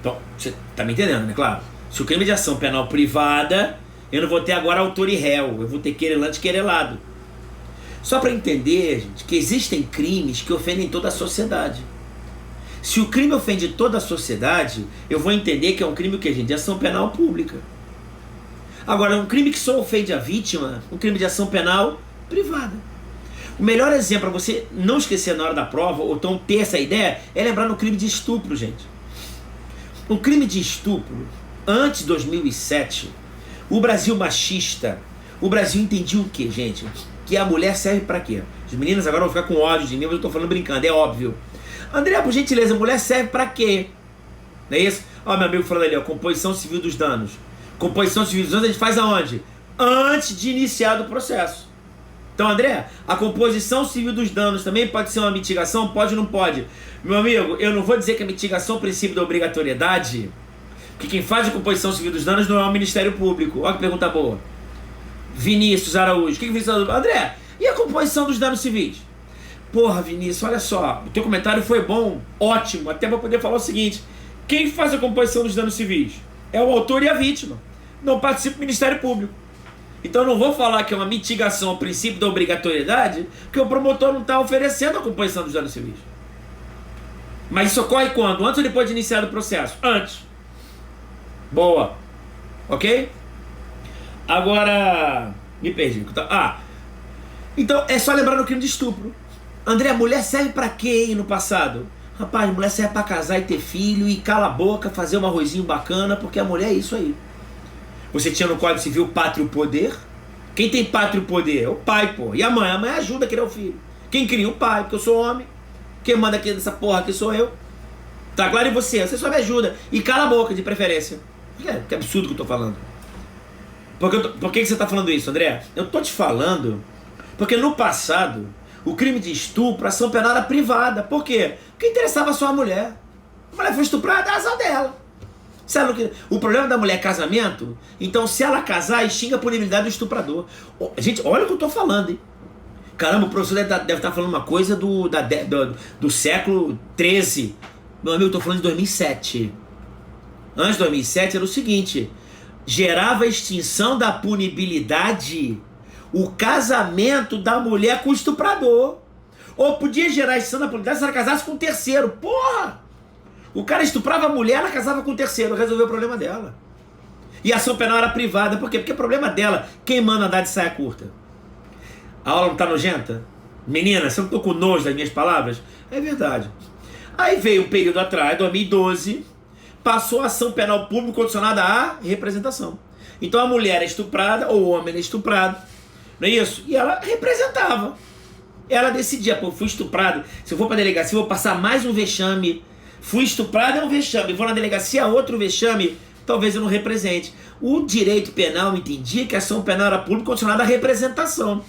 Então, você está me entendendo, né? Claro. Se o crime de ação penal privada, eu não vou ter agora autor e réu, eu vou ter querelante e querelado. Só para entender, gente, que existem crimes que ofendem toda a sociedade. Se o crime ofende toda a sociedade, eu vou entender que é um crime que, gente, de ação penal pública. Agora, um crime que só ofende a vítima, um crime de ação penal privada. O melhor exemplo para você não esquecer na hora da prova, ou então ter essa ideia, é lembrar no crime de estupro, gente. O crime de estupro, antes de 2007, o Brasil machista, o Brasil entendia o que, gente? Que a mulher serve para quê? As meninas agora vão ficar com ódio de mim, mas eu tô falando brincando, é óbvio. André, por gentileza, a mulher serve para quê? Não é isso? Ó, meu amigo falando ali, ó, composição civil dos danos. Composição civil dos danos a gente faz aonde? Antes de iniciar o processo. Então, André, a composição civil dos danos também pode ser uma mitigação? Pode ou não pode? Meu amigo, eu não vou dizer que a mitigação é o princípio da obrigatoriedade, porque quem faz a composição civil dos danos não é o Ministério Público. Olha que pergunta boa. Vinícius Araújo, o que Vinícius Araújo? André, e a composição dos danos civis? Porra, Vinícius, olha só, o teu comentário foi bom, ótimo, até para poder falar o seguinte: quem faz a composição dos danos civis? É o autor e a vítima, não participa do Ministério Público. Então eu não vou falar que é uma mitigação ao princípio da obrigatoriedade, porque o promotor não está oferecendo a composição dos danos civis. Mas isso ocorre quando? Antes ou depois de iniciar o processo? Antes. Boa. Ok? Agora... Me perdi. Então é só lembrar do crime de estupro. André, a mulher serve pra quê, hein, no passado? Rapaz, a mulher serve pra casar e ter filho e cala a boca, fazer um arrozinho bacana, porque a mulher é isso aí. Você tinha no Código Civil pátrio poder. Quem tem pátrio poder? É o pai, pô. E a mãe? A mãe ajuda a criar o filho. Quem cria? O pai, porque eu sou homem. Quem manda aqui nessa porra aqui sou eu. Tá claro? E você? Você só me ajuda. E cala a boca, de preferência. Que absurdo que eu tô falando. Por que você tá falando isso, André? Eu tô te falando porque no passado o crime de estupro, a ação penal era privada. Por quê? Porque interessava só a mulher. A mulher foi estuprada, é a azar dela. O problema da mulher é casamento. Então se ela casar, extingue a punibilidade do estuprador. Gente, olha o que eu tô falando, hein? Caramba, o professor deve estar falando uma coisa do século XIII. Meu amigo, eu tô falando de 2007. Antes de 2007 era o seguinte: gerava a extinção da punibilidade o casamento da mulher com o estuprador. Ou podia gerar a extinção da punibilidade se ela casasse com o terceiro. Porra! O cara estuprava a mulher, ela casava com o terceiro, resolveu o problema dela. E a ação penal era privada. Por quê? Porque é problema dela. Quem manda andar de saia curta? A aula não tá nojenta? Menina, você não tô com nojo das minhas palavras? É verdade. Aí veio um período atrás, 2012, passou a ação penal pública condicionada à representação. Então a mulher é estuprada, ou o homem é estuprado, não é isso? E ela representava. Ela decidia, pô, fui estuprado, se eu for pra delegacia, eu vou passar mais um vexame. Fui estuprado, é um vexame. Vou na delegacia, outro vexame, talvez eu não represente. O direito penal entendia que a ação penal era pública condicionada à representação.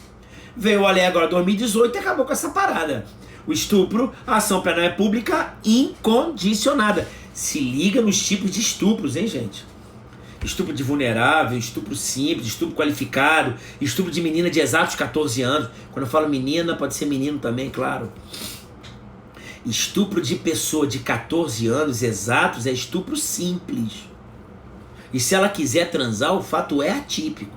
Veio a lei agora 2018 e acabou com essa parada. O estupro, a ação penal é pública incondicionada. Se liga nos tipos de estupros, hein, gente? Estupro de vulnerável, estupro simples, estupro qualificado, estupro de menina de exatos 14 anos. Quando eu falo menina, pode ser menino também, claro. Estupro de pessoa de 14 anos exatos é estupro simples. E se ela quiser transar, o fato é atípico.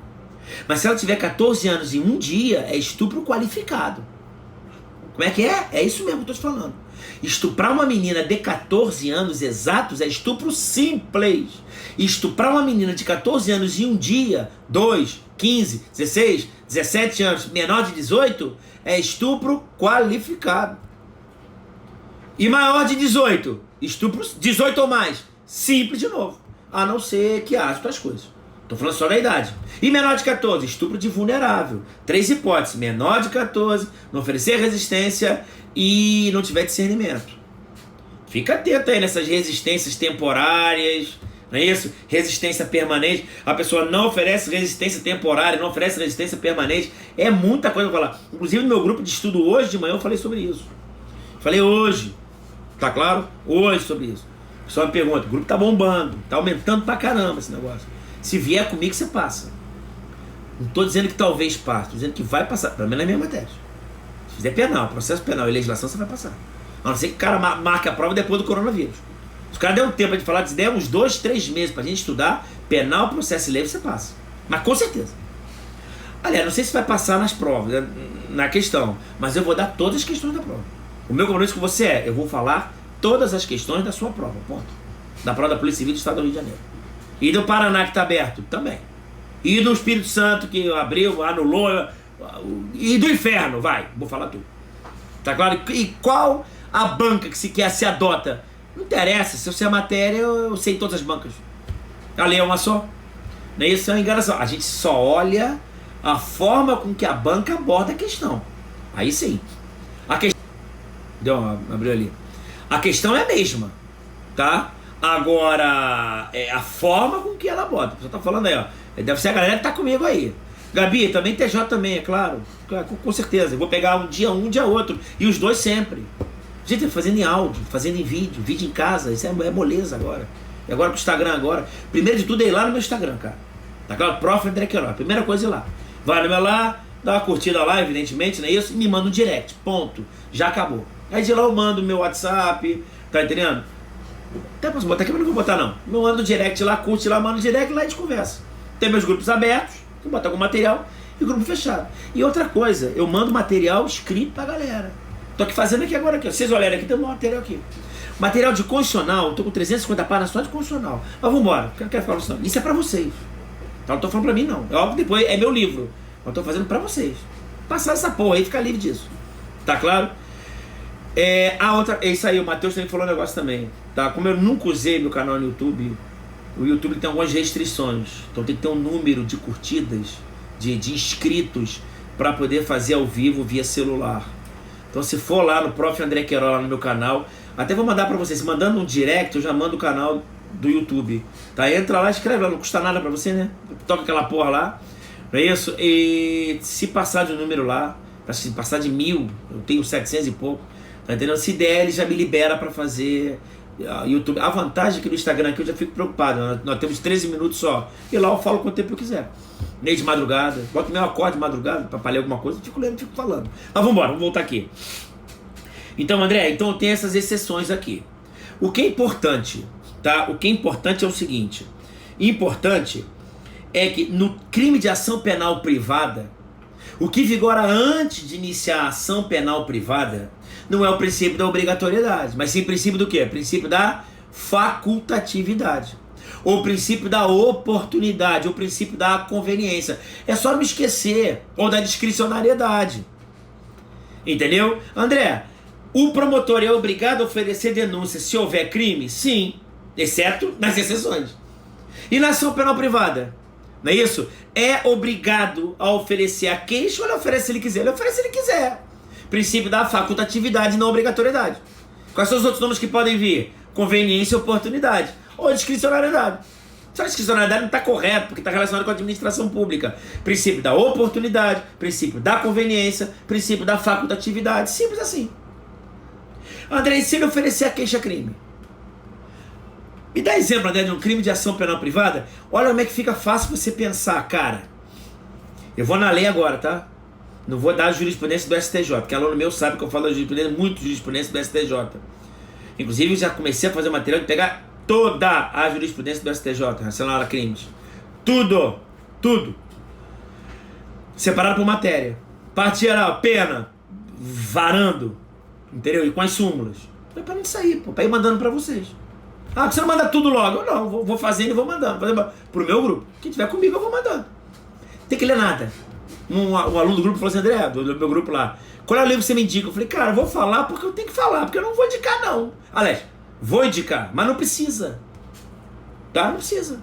Mas se ela tiver 14 anos e um dia, é estupro qualificado. Como é que é? É isso mesmo que eu estou te falando. Estuprar uma menina de 14 anos exatos é estupro simples. Estuprar uma menina de 14 anos e um dia, 2, 15, 16, 17 anos, menor de 18, é estupro qualificado. E maior de 18, estupro 18 ou mais, simples de novo. A não ser que haja outras coisas. Estou falando só da idade. E menor de 14, estupro de vulnerável. 3 hipóteses: menor de 14, não oferecer resistência e não tiver discernimento. Fica atento aí nessas resistências temporárias, não é isso? Resistência permanente. A pessoa não oferece resistência temporária, não oferece resistência permanente. É muita coisa para falar. Inclusive no meu grupo de estudo hoje de manhã eu falei sobre isso. Falei hoje. Tá claro? Hoje sobre isso. O pessoal me pergunta, o grupo tá bombando, tá aumentando pra caramba esse negócio. Se vier comigo, você passa. Não tô dizendo que talvez passe, tô dizendo que vai passar. Pelo menos na minha matéria. Se fizer penal, processo penal e legislação, você vai passar. A não ser que o cara marque a prova depois do coronavírus. Se o cara der um tempo de falar, se der uns 2, 3 meses pra gente estudar, penal, processo e lei, você passa. Mas com certeza. Aliás, não sei se vai passar nas provas, né, na questão, mas eu vou dar todas as questões da prova. O meu compromisso com você é, eu vou falar todas as questões da sua prova, ponto. Da prova da Polícia Civil do Estado do Rio de Janeiro. E do Paraná, que está aberto, também. E do Espírito Santo, que abriu, anulou. E do inferno, vai, vou falar tudo. Tá claro? E qual a banca que se adota? Não interessa, se eu sei a matéria, eu sei todas as bancas. A lei é uma só. Não é isso? É uma enganação. A gente só olha a forma com que a banca aborda a questão. Aí sim. A questão... abriu ali. A questão é a mesma, tá? Agora, a forma com que ela aborda. Você tá falando aí, ó. Deve ser a galera que tá comigo aí. Gabi, também TJ também, é claro. Com certeza. Eu vou pegar um dia outro. E os dois sempre. Gente, fazendo em áudio, fazendo em vídeo em casa. Isso é moleza agora. E agora pro Instagram agora. Primeiro de tudo é ir lá no meu Instagram, cara. Tá claro? Prof. André Queiroz. Primeira coisa é ir lá. Vai no meu lá, dá uma curtida lá, evidentemente, não é isso? E me manda um direct. Ponto. Já acabou. Aí de lá eu mando o meu WhatsApp. Tá entendendo? Até posso botar aqui, mas não vou botar não. Eu mando o direct lá, curte lá, mando o direct lá e a gente conversa. Tem meus grupos abertos, eu boto algum material, e grupo fechado. E outra coisa, eu mando material escrito pra galera. Tô aqui fazendo aqui agora, aqui. Vocês olharem aqui, tem um material aqui. Material de constitucional, tô com 350 páginas só de constitucional. Mas vambora, eu não quero falar isso não. Isso é pra vocês. Então não tô falando pra mim não. É óbvio que depois é meu livro. Eu tô fazendo pra vocês. Passar essa porra aí e ficar livre disso. Tá claro? A outra, é isso aí, o Matheus também falou um negócio também. Tá? Como eu nunca usei meu canal no YouTube, o YouTube tem algumas restrições. Então tem que ter um número de curtidas, de inscritos, para poder fazer ao vivo via celular. Então se for lá no Prof. André Queiroz, lá no meu canal, até vou mandar para vocês, mandando um direct, eu já mando o canal do YouTube. Tá? Entra lá, escreve lá, não custa nada para você, né? Toca aquela porra lá, não é isso? E se passar de um número lá, se passar de 1000, eu tenho 700 e pouco, tá entendendo? Se der, ele já me libera para fazer YouTube. A vantagem é que no Instagram aqui eu já fico preocupado, nós temos 13 minutos só, e lá eu falo quanto tempo eu quiser. Nem de madrugada, bota meu acorde de madrugada para ler alguma coisa, eu fico lendo, fico falando. Mas vamos embora, vamos voltar aqui. Então, André, então tem essas exceções aqui. O que é importante, tá? O que é importante é o seguinte: importante é que no crime de ação penal privada, o que vigora antes de iniciar a ação penal privada não é o princípio da obrigatoriedade, mas sim o princípio do quê? O princípio da facultatividade. Ou o princípio da oportunidade, ou o princípio da conveniência. É só não esquecer. Ou da discricionariedade. Entendeu? André, o promotor é obrigado a oferecer denúncia se houver crime? Sim, exceto nas exceções. E na ação penal privada? Não é isso? É obrigado a oferecer a queixa ou ele oferece se ele quiser? Ele oferece se ele quiser. Princípio da facultatividade e não obrigatoriedade. Quais são os outros nomes que podem vir? Conveniência e oportunidade. Ou discricionariedade. Só a discricionariedade não está correto, porque está relacionado com a administração pública. Princípio da oportunidade, princípio da conveniência, princípio da facultatividade. Simples assim. André, e se ele oferecer a queixa-crime? Me dá exemplo, André, de um crime de ação penal privada? Olha como é que fica fácil você pensar, cara. Eu vou na lei agora, tá? Não vou dar a jurisprudência do STJ, porque aluno meu sabe que eu falo da jurisprudência, muito jurisprudência do STJ. Inclusive, eu já comecei a fazer material de pegar toda a jurisprudência do STJ relacionada a crimes. Tudo. Separado por matéria. Parte geral, pena, varando, entendeu? E com as súmulas. É pra não sair, pô, pra ir mandando pra vocês. Ah, você não manda tudo logo? Eu não, vou fazendo e vou mandando. Pro meu grupo. Quem tiver comigo, eu vou mandando. Tem que ler nada. Um aluno do grupo falou assim: André, do meu grupo lá, qual é o livro que você me indica? Eu falei: cara, eu vou falar porque eu tenho que falar, porque eu não vou indicar não. Aliás, vou indicar, mas não precisa. Tá? Não precisa.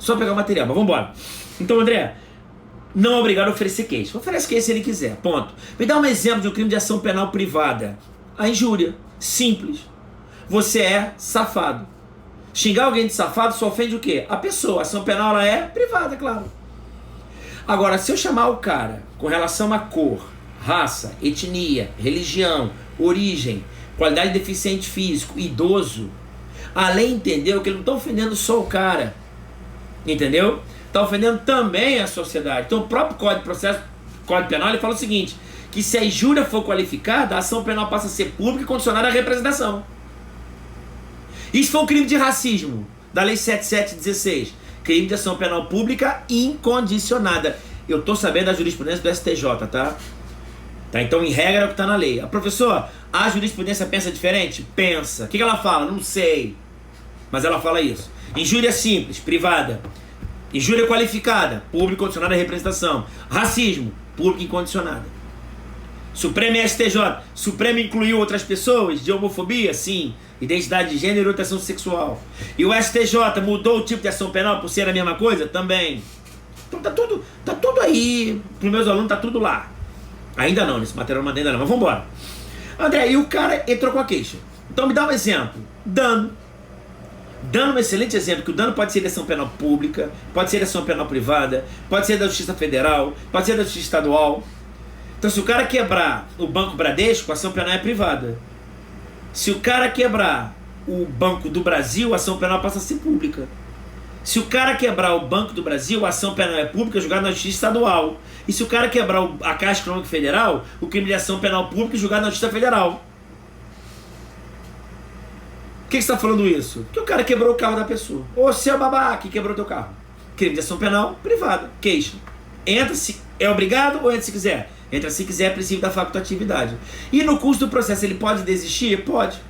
Só pegar o material, mas vamos embora. Então, André, não é obrigado a oferecer queixa. Oferece queixa se ele quiser, ponto. Me dá um exemplo de um crime de ação penal privada. A injúria. Simples. Você é safado. Xingar alguém de safado só ofende o quê? A pessoa. A ação penal ela é privada, claro. Agora, se eu chamar o cara com relação a cor, raça, etnia, religião, origem, qualidade de deficiente físico, idoso, a lei entendeu que ele não está ofendendo só o cara, entendeu? Está ofendendo também a sociedade. Então o próprio Código Penal, ele fala o seguinte, que se a injúria for qualificada, a ação penal passa a ser pública e condicionada à representação. Isso foi um crime de racismo, da Lei 7716, crime de ação penal pública incondicionada. Eu estou sabendo da jurisprudência do STJ, tá? Então, em regra, é o que está na lei. A professor, a jurisprudência pensa diferente? Pensa. O que ela fala? Não sei. Mas ela fala isso. Injúria simples, privada. Injúria qualificada, pública condicionada à representação. Racismo, pública incondicionada. Supremo e STJ. Supremo incluiu outras pessoas de homofobia? Sim. Identidade de gênero e orientação sexual. E o STJ mudou o tipo de ação penal por ser a mesma coisa? Também. Então tá tudo aí. Para os meus alunos tá tudo lá. Ainda não, nesse material não mandei ainda não, mas vamos embora. André, e o cara entrou com a queixa. Então me dá um exemplo. Dano. Dano é um excelente exemplo, que o dano pode ser de ação penal pública, pode ser de ação penal privada, pode ser da Justiça Federal, pode ser da Justiça Estadual. Então se o cara quebrar o Banco Bradesco, a ação penal é privada. Se o cara quebrar o Banco do Brasil, a ação penal passa a ser pública. Se o cara quebrar o Banco do Brasil, a ação penal é pública, julgada na Justiça Estadual. E se o cara quebrar a Caixa Econômica Federal, o crime de ação penal pública é julgado na Justiça Federal. Por que você está falando isso? Porque o cara quebrou o carro da pessoa. Ô, seu babaca, que quebrou teu carro. Crime de ação penal privada. Queixa. Entra se é obrigado ou entra se quiser? Entra se quiser, é princípio da facultatividade. E no curso do processo ele pode desistir? Pode.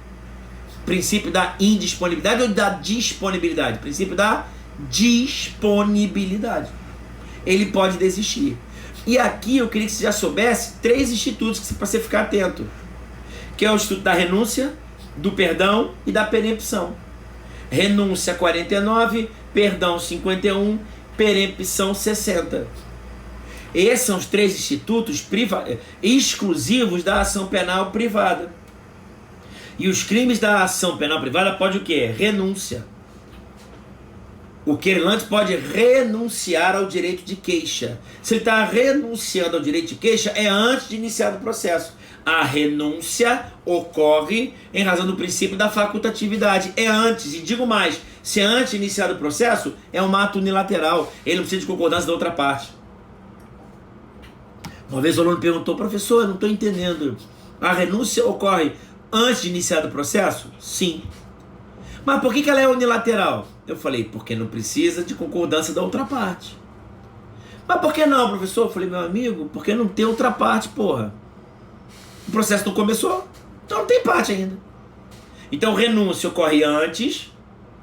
Princípio da indisponibilidade ou da disponibilidade? Princípio da disponibilidade. Ele pode desistir. E aqui eu queria que você já soubesse 3 institutos para você ficar atento, que é o Instituto da Renúncia, do Perdão e da Perempção. Renúncia 49, Perdão 51, Perempção 60. Esses são os 3 institutos exclusivos da ação penal privada. E os crimes da ação penal privada pode o quê? Renúncia. O querelante pode renunciar ao direito de queixa. Se ele está renunciando ao direito de queixa, é antes de iniciar o processo. A renúncia ocorre em razão do princípio da facultatividade. É antes, e digo mais, se é antes de iniciar o processo, é um ato unilateral. Ele não precisa de concordância da outra parte. Uma vez o aluno perguntou: professor, eu não estou entendendo. A renúncia ocorre antes de iniciar o processo? Sim. Mas por que ela é unilateral? Eu falei: porque não precisa de concordância da outra parte. Mas por que não, professor? Eu falei: meu amigo, porque não tem outra parte, porra. O processo não começou, então não tem parte ainda. Então renúncia ocorre antes,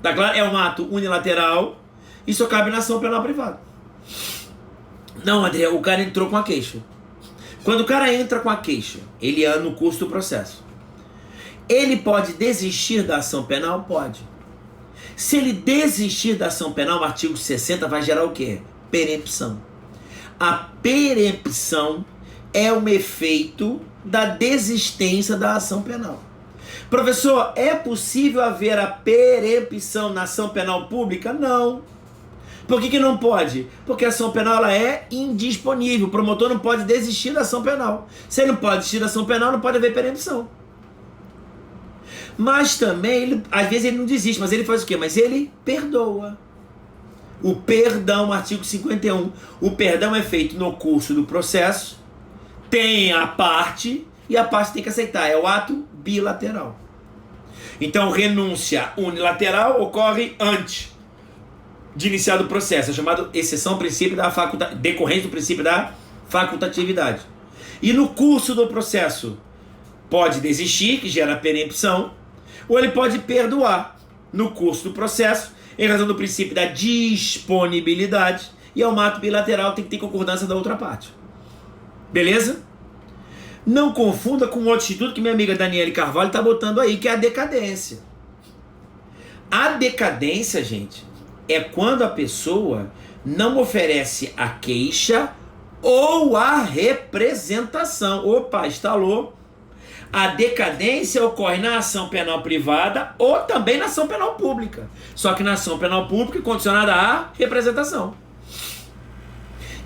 tá claro? É um ato unilateral, isso cabe na ação penal privada. Não, André, o cara entrou com a queixa. Quando o cara entra com a queixa, ele anda no curso do processo. Ele pode desistir da ação penal? Pode. Se ele desistir da ação penal, o artigo 60 vai gerar o quê? Perempção. A perempção é um efeito da desistência da ação penal. Professor, é possível haver a perempção na ação penal pública? Não. Por que não pode? Porque a ação penal ela é indisponível. O promotor não pode desistir da ação penal. Se ele não pode desistir da ação penal, não pode haver perempção. Mas também, às vezes ele não desiste, mas ele faz o quê? Mas ele perdoa. O perdão, artigo 51. O perdão é feito no curso do processo, tem a parte, e a parte tem que aceitar. É o ato bilateral. Então, renúncia unilateral ocorre antes de iniciar o processo. É chamado exceção ao princípio da decorrente do princípio da facultatividade. E no curso do processo, pode desistir, que gera perempção, ou ele pode perdoar no curso do processo, em razão do princípio da disponibilidade, e é um ato bilateral, tem que ter concordância da outra parte. Beleza? Não confunda com outro instituto que minha amiga Daniele Carvalho está botando aí, que é a decadência. A decadência, gente, é quando a pessoa não oferece a queixa ou a representação. Opa, instalou. A decadência ocorre na ação penal privada ou também na ação penal pública. Só que na ação penal pública é condicionada à representação.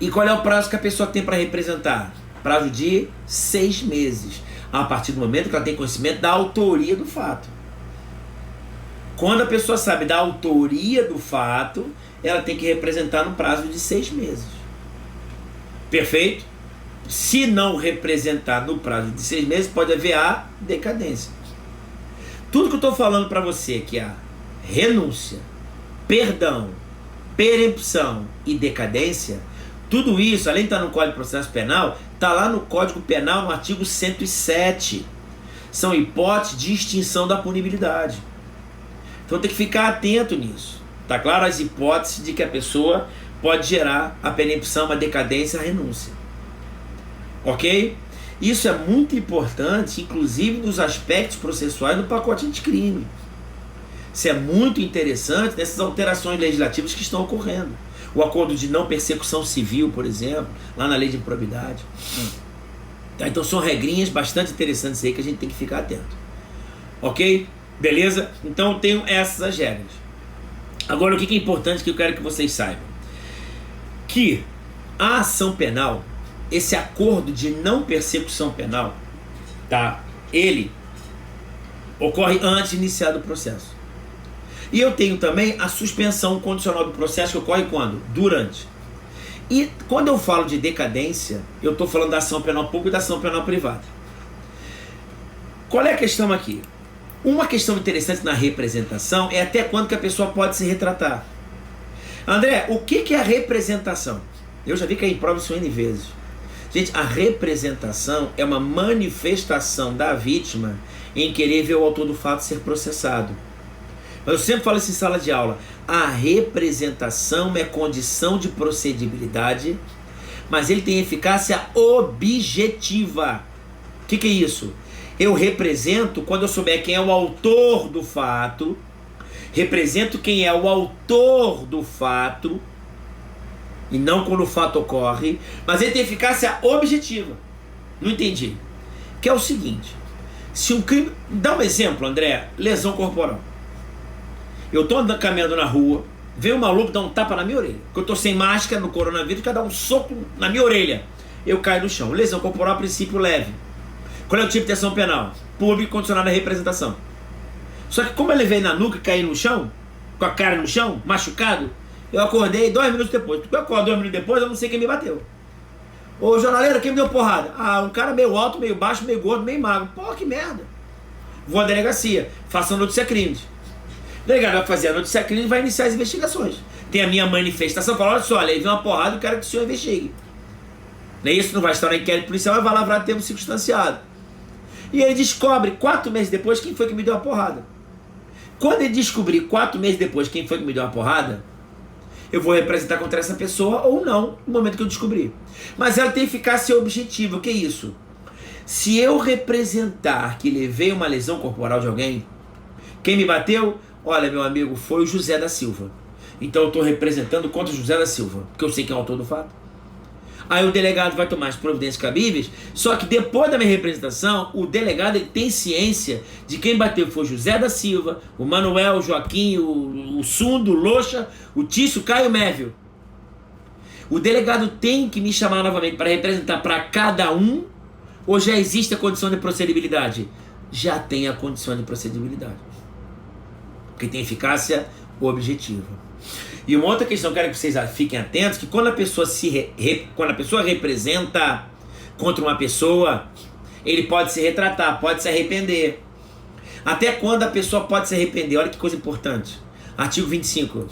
E qual é o prazo que a pessoa tem para representar? Prazo de 6 meses. A partir do momento que ela tem conhecimento da autoria do fato. Quando a pessoa sabe da autoria do fato, ela tem que representar no prazo de 6 meses. Perfeito? Se não representar no prazo de 6 meses, pode haver a decadência. Tudo que eu estou falando para você, que é a renúncia, perdão, perempção e decadência, tudo isso, além de estar no Código de Processo Penal, está lá no Código Penal, no artigo 107. São hipóteses de extinção da punibilidade. Então tem que ficar atento nisso. Tá claro? As hipóteses de que a pessoa pode gerar a perempção, a decadência, a renúncia. Ok? Isso é muito importante, inclusive nos aspectos processuais do pacote anticrime. Isso é muito interessante nessas alterações legislativas que estão ocorrendo. O acordo de não persecução civil, por exemplo, lá na lei de improbidade. Tá, então são regrinhas bastante interessantes aí que a gente tem que ficar atento. Ok? Beleza? Então eu tenho essas as regras. Agora o que é importante que eu quero que vocês saibam? Que a ação penal, esse acordo de não persecução penal, tá? Ele ocorre antes de iniciar o processo. E eu tenho também a suspensão condicional do processo, que ocorre quando? Durante. E quando eu falo de decadência, eu estou falando da ação penal pública e da ação penal privada. Qual é a questão aqui? Uma questão interessante na representação é até quando que a pessoa pode se retratar. André, o que é a representação? Eu já vi que é em prova isso N vezes. Gente, a representação é uma manifestação da vítima em querer ver o autor do fato ser processado. Mas eu sempre falo isso em sala de aula. A representação é condição de procedibilidade, mas ele tem eficácia objetiva. O que é isso? Eu represento quando eu souber quem é o autor do fato, represento quem é o autor do fato, e não quando o fato ocorre, mas ele tem eficácia objetiva. Não entendi. Que é o seguinte: se um crime. Dá um exemplo, André. Lesão corporal. Eu tô andando, caminhando na rua, veio um maluco dar um tapa na minha orelha. Porque eu tô sem máscara no coronavírus, quer dar um soco na minha orelha. Eu caio no chão. Lesão corporal, a princípio leve. Qual é o tipo de ação penal? Público condicionado à representação. Só que como eu levei na nuca e caí no chão, com a cara no chão, machucado, eu acordei 2 minutos depois. Porque eu acordo 2 minutos depois, eu não sei quem me bateu. Ô jornaleiro, quem me deu porrada? Ah, um cara meio alto, meio baixo, meio gordo, meio magro. Pô, que merda. Vou à delegacia, faço a notícia crime. O delegado vai fazer a notícia crime e vai iniciar as investigações. Tem a minha manifestação, fala, olha só, levei uma porrada e quero que o senhor investigue. Não é isso? Não vai estar na inquérito policial, vai lavrar termo circunstanciado. E ele descobre 4 meses depois quem foi que me deu a porrada. Quando ele descobrir 4 meses depois quem foi que me deu a porrada, eu vou representar contra essa pessoa ou não, no momento que eu descobrir. Mas ela tem eficácia objetiva. O que é isso? Se eu representar que levei uma lesão corporal de alguém, quem me bateu, olha, meu amigo, foi o José da Silva. Então eu estou representando contra o José da Silva, porque eu sei quem é o autor do fato. Aí o delegado vai tomar as providências cabíveis, só que depois da minha representação, o delegado ele tem ciência de quem bateu foi o José da Silva, o Manuel, o Joaquim, o Sundo, o Loxa, o Tício, o Caio, o Mévio. O delegado tem que me chamar novamente para representar para cada um, ou já existe a condição de procedibilidade? Já tem a condição de procedibilidade, porque tem eficácia objetiva. E uma outra questão que eu quero que vocês fiquem atentos, que quando a pessoa quando a pessoa representa contra uma pessoa, ele pode se retratar, pode se arrepender. Até quando a pessoa pode se arrepender? Olha que coisa importante. Artigo 25.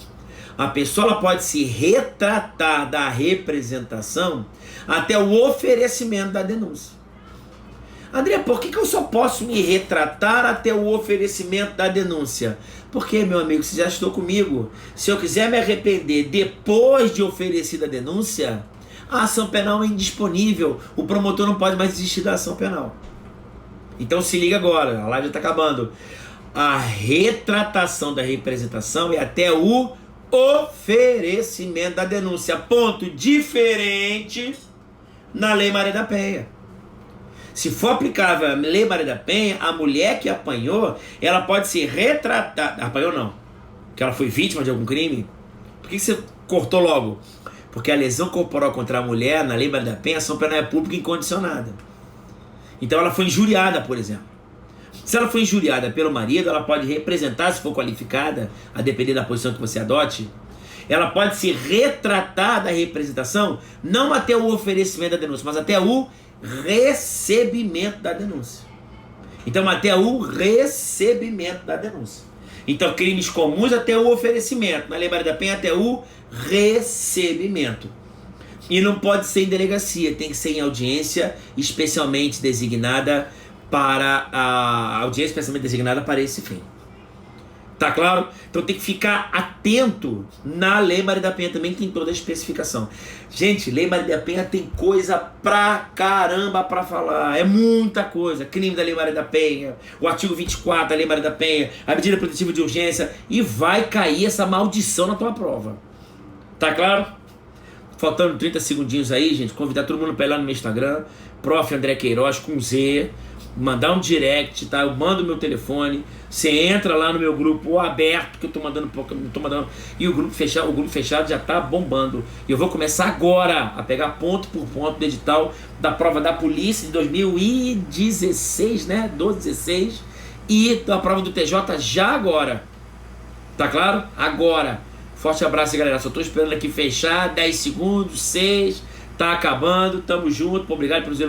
A pessoa ela pode se retratar da representação até o oferecimento da denúncia. André, por que eu só posso me retratar até o oferecimento da denúncia? Porque, meu amigo, você já estou comigo. Se eu quiser me arrepender depois de oferecida a denúncia, a ação penal é indisponível. O promotor não pode mais desistir da ação penal. Então se liga agora, a live já está acabando. A retratação da representação é até o oferecimento da denúncia. Ponto diferente na Lei Maria da Penha. Se for aplicável a Lei Maria da Penha, a mulher que apanhou, ela pode se retratar. Apanhou não, porque ela foi vítima de algum crime. Por que você cortou logo? Porque a lesão corporal contra a mulher, na Lei Maria da Penha, a ação penal é pública incondicionada. Então ela foi injuriada, por exemplo. Se ela foi injuriada pelo marido, ela pode representar, se for qualificada, a depender da posição que você adote, ela pode se retratar da representação, não até o oferecimento da denúncia, mas até o recebimento da denúncia. Então até o recebimento da denúncia. Então crimes comuns até o oferecimento, na Lei Maria da Penha até o recebimento. E não pode ser em delegacia, tem que ser em audiência especialmente designada para a audiência especialmente designada para esse fim. Tá claro? Então tem que ficar atento na Lei Maria da Penha também, que tem toda a especificação. Gente, Lei Maria da Penha tem coisa pra caramba pra falar. É muita coisa. Crime da Lei Maria da Penha, o artigo 24 da Lei Maria da Penha, a medida protetiva de urgência, e vai cair essa maldição na tua prova. Tá claro? Faltando 30 segundinhos aí, gente, convidar todo mundo pra ir lá no meu Instagram, Prof. André Queiroz com Z, mandar um direct, tá? Eu mando meu telefone, você entra lá no meu grupo aberto, que eu tô mandando pouco, não tô mandando, e o grupo fechado já tá bombando. E eu vou começar agora a pegar ponto por ponto do edital da prova da polícia de 2016, né? 16, e da prova do TJ já agora. Tá claro? Agora. Forte abraço, galera. Só tô esperando aqui fechar, 10 segundos, 6, tá acabando, tamo junto, obrigado por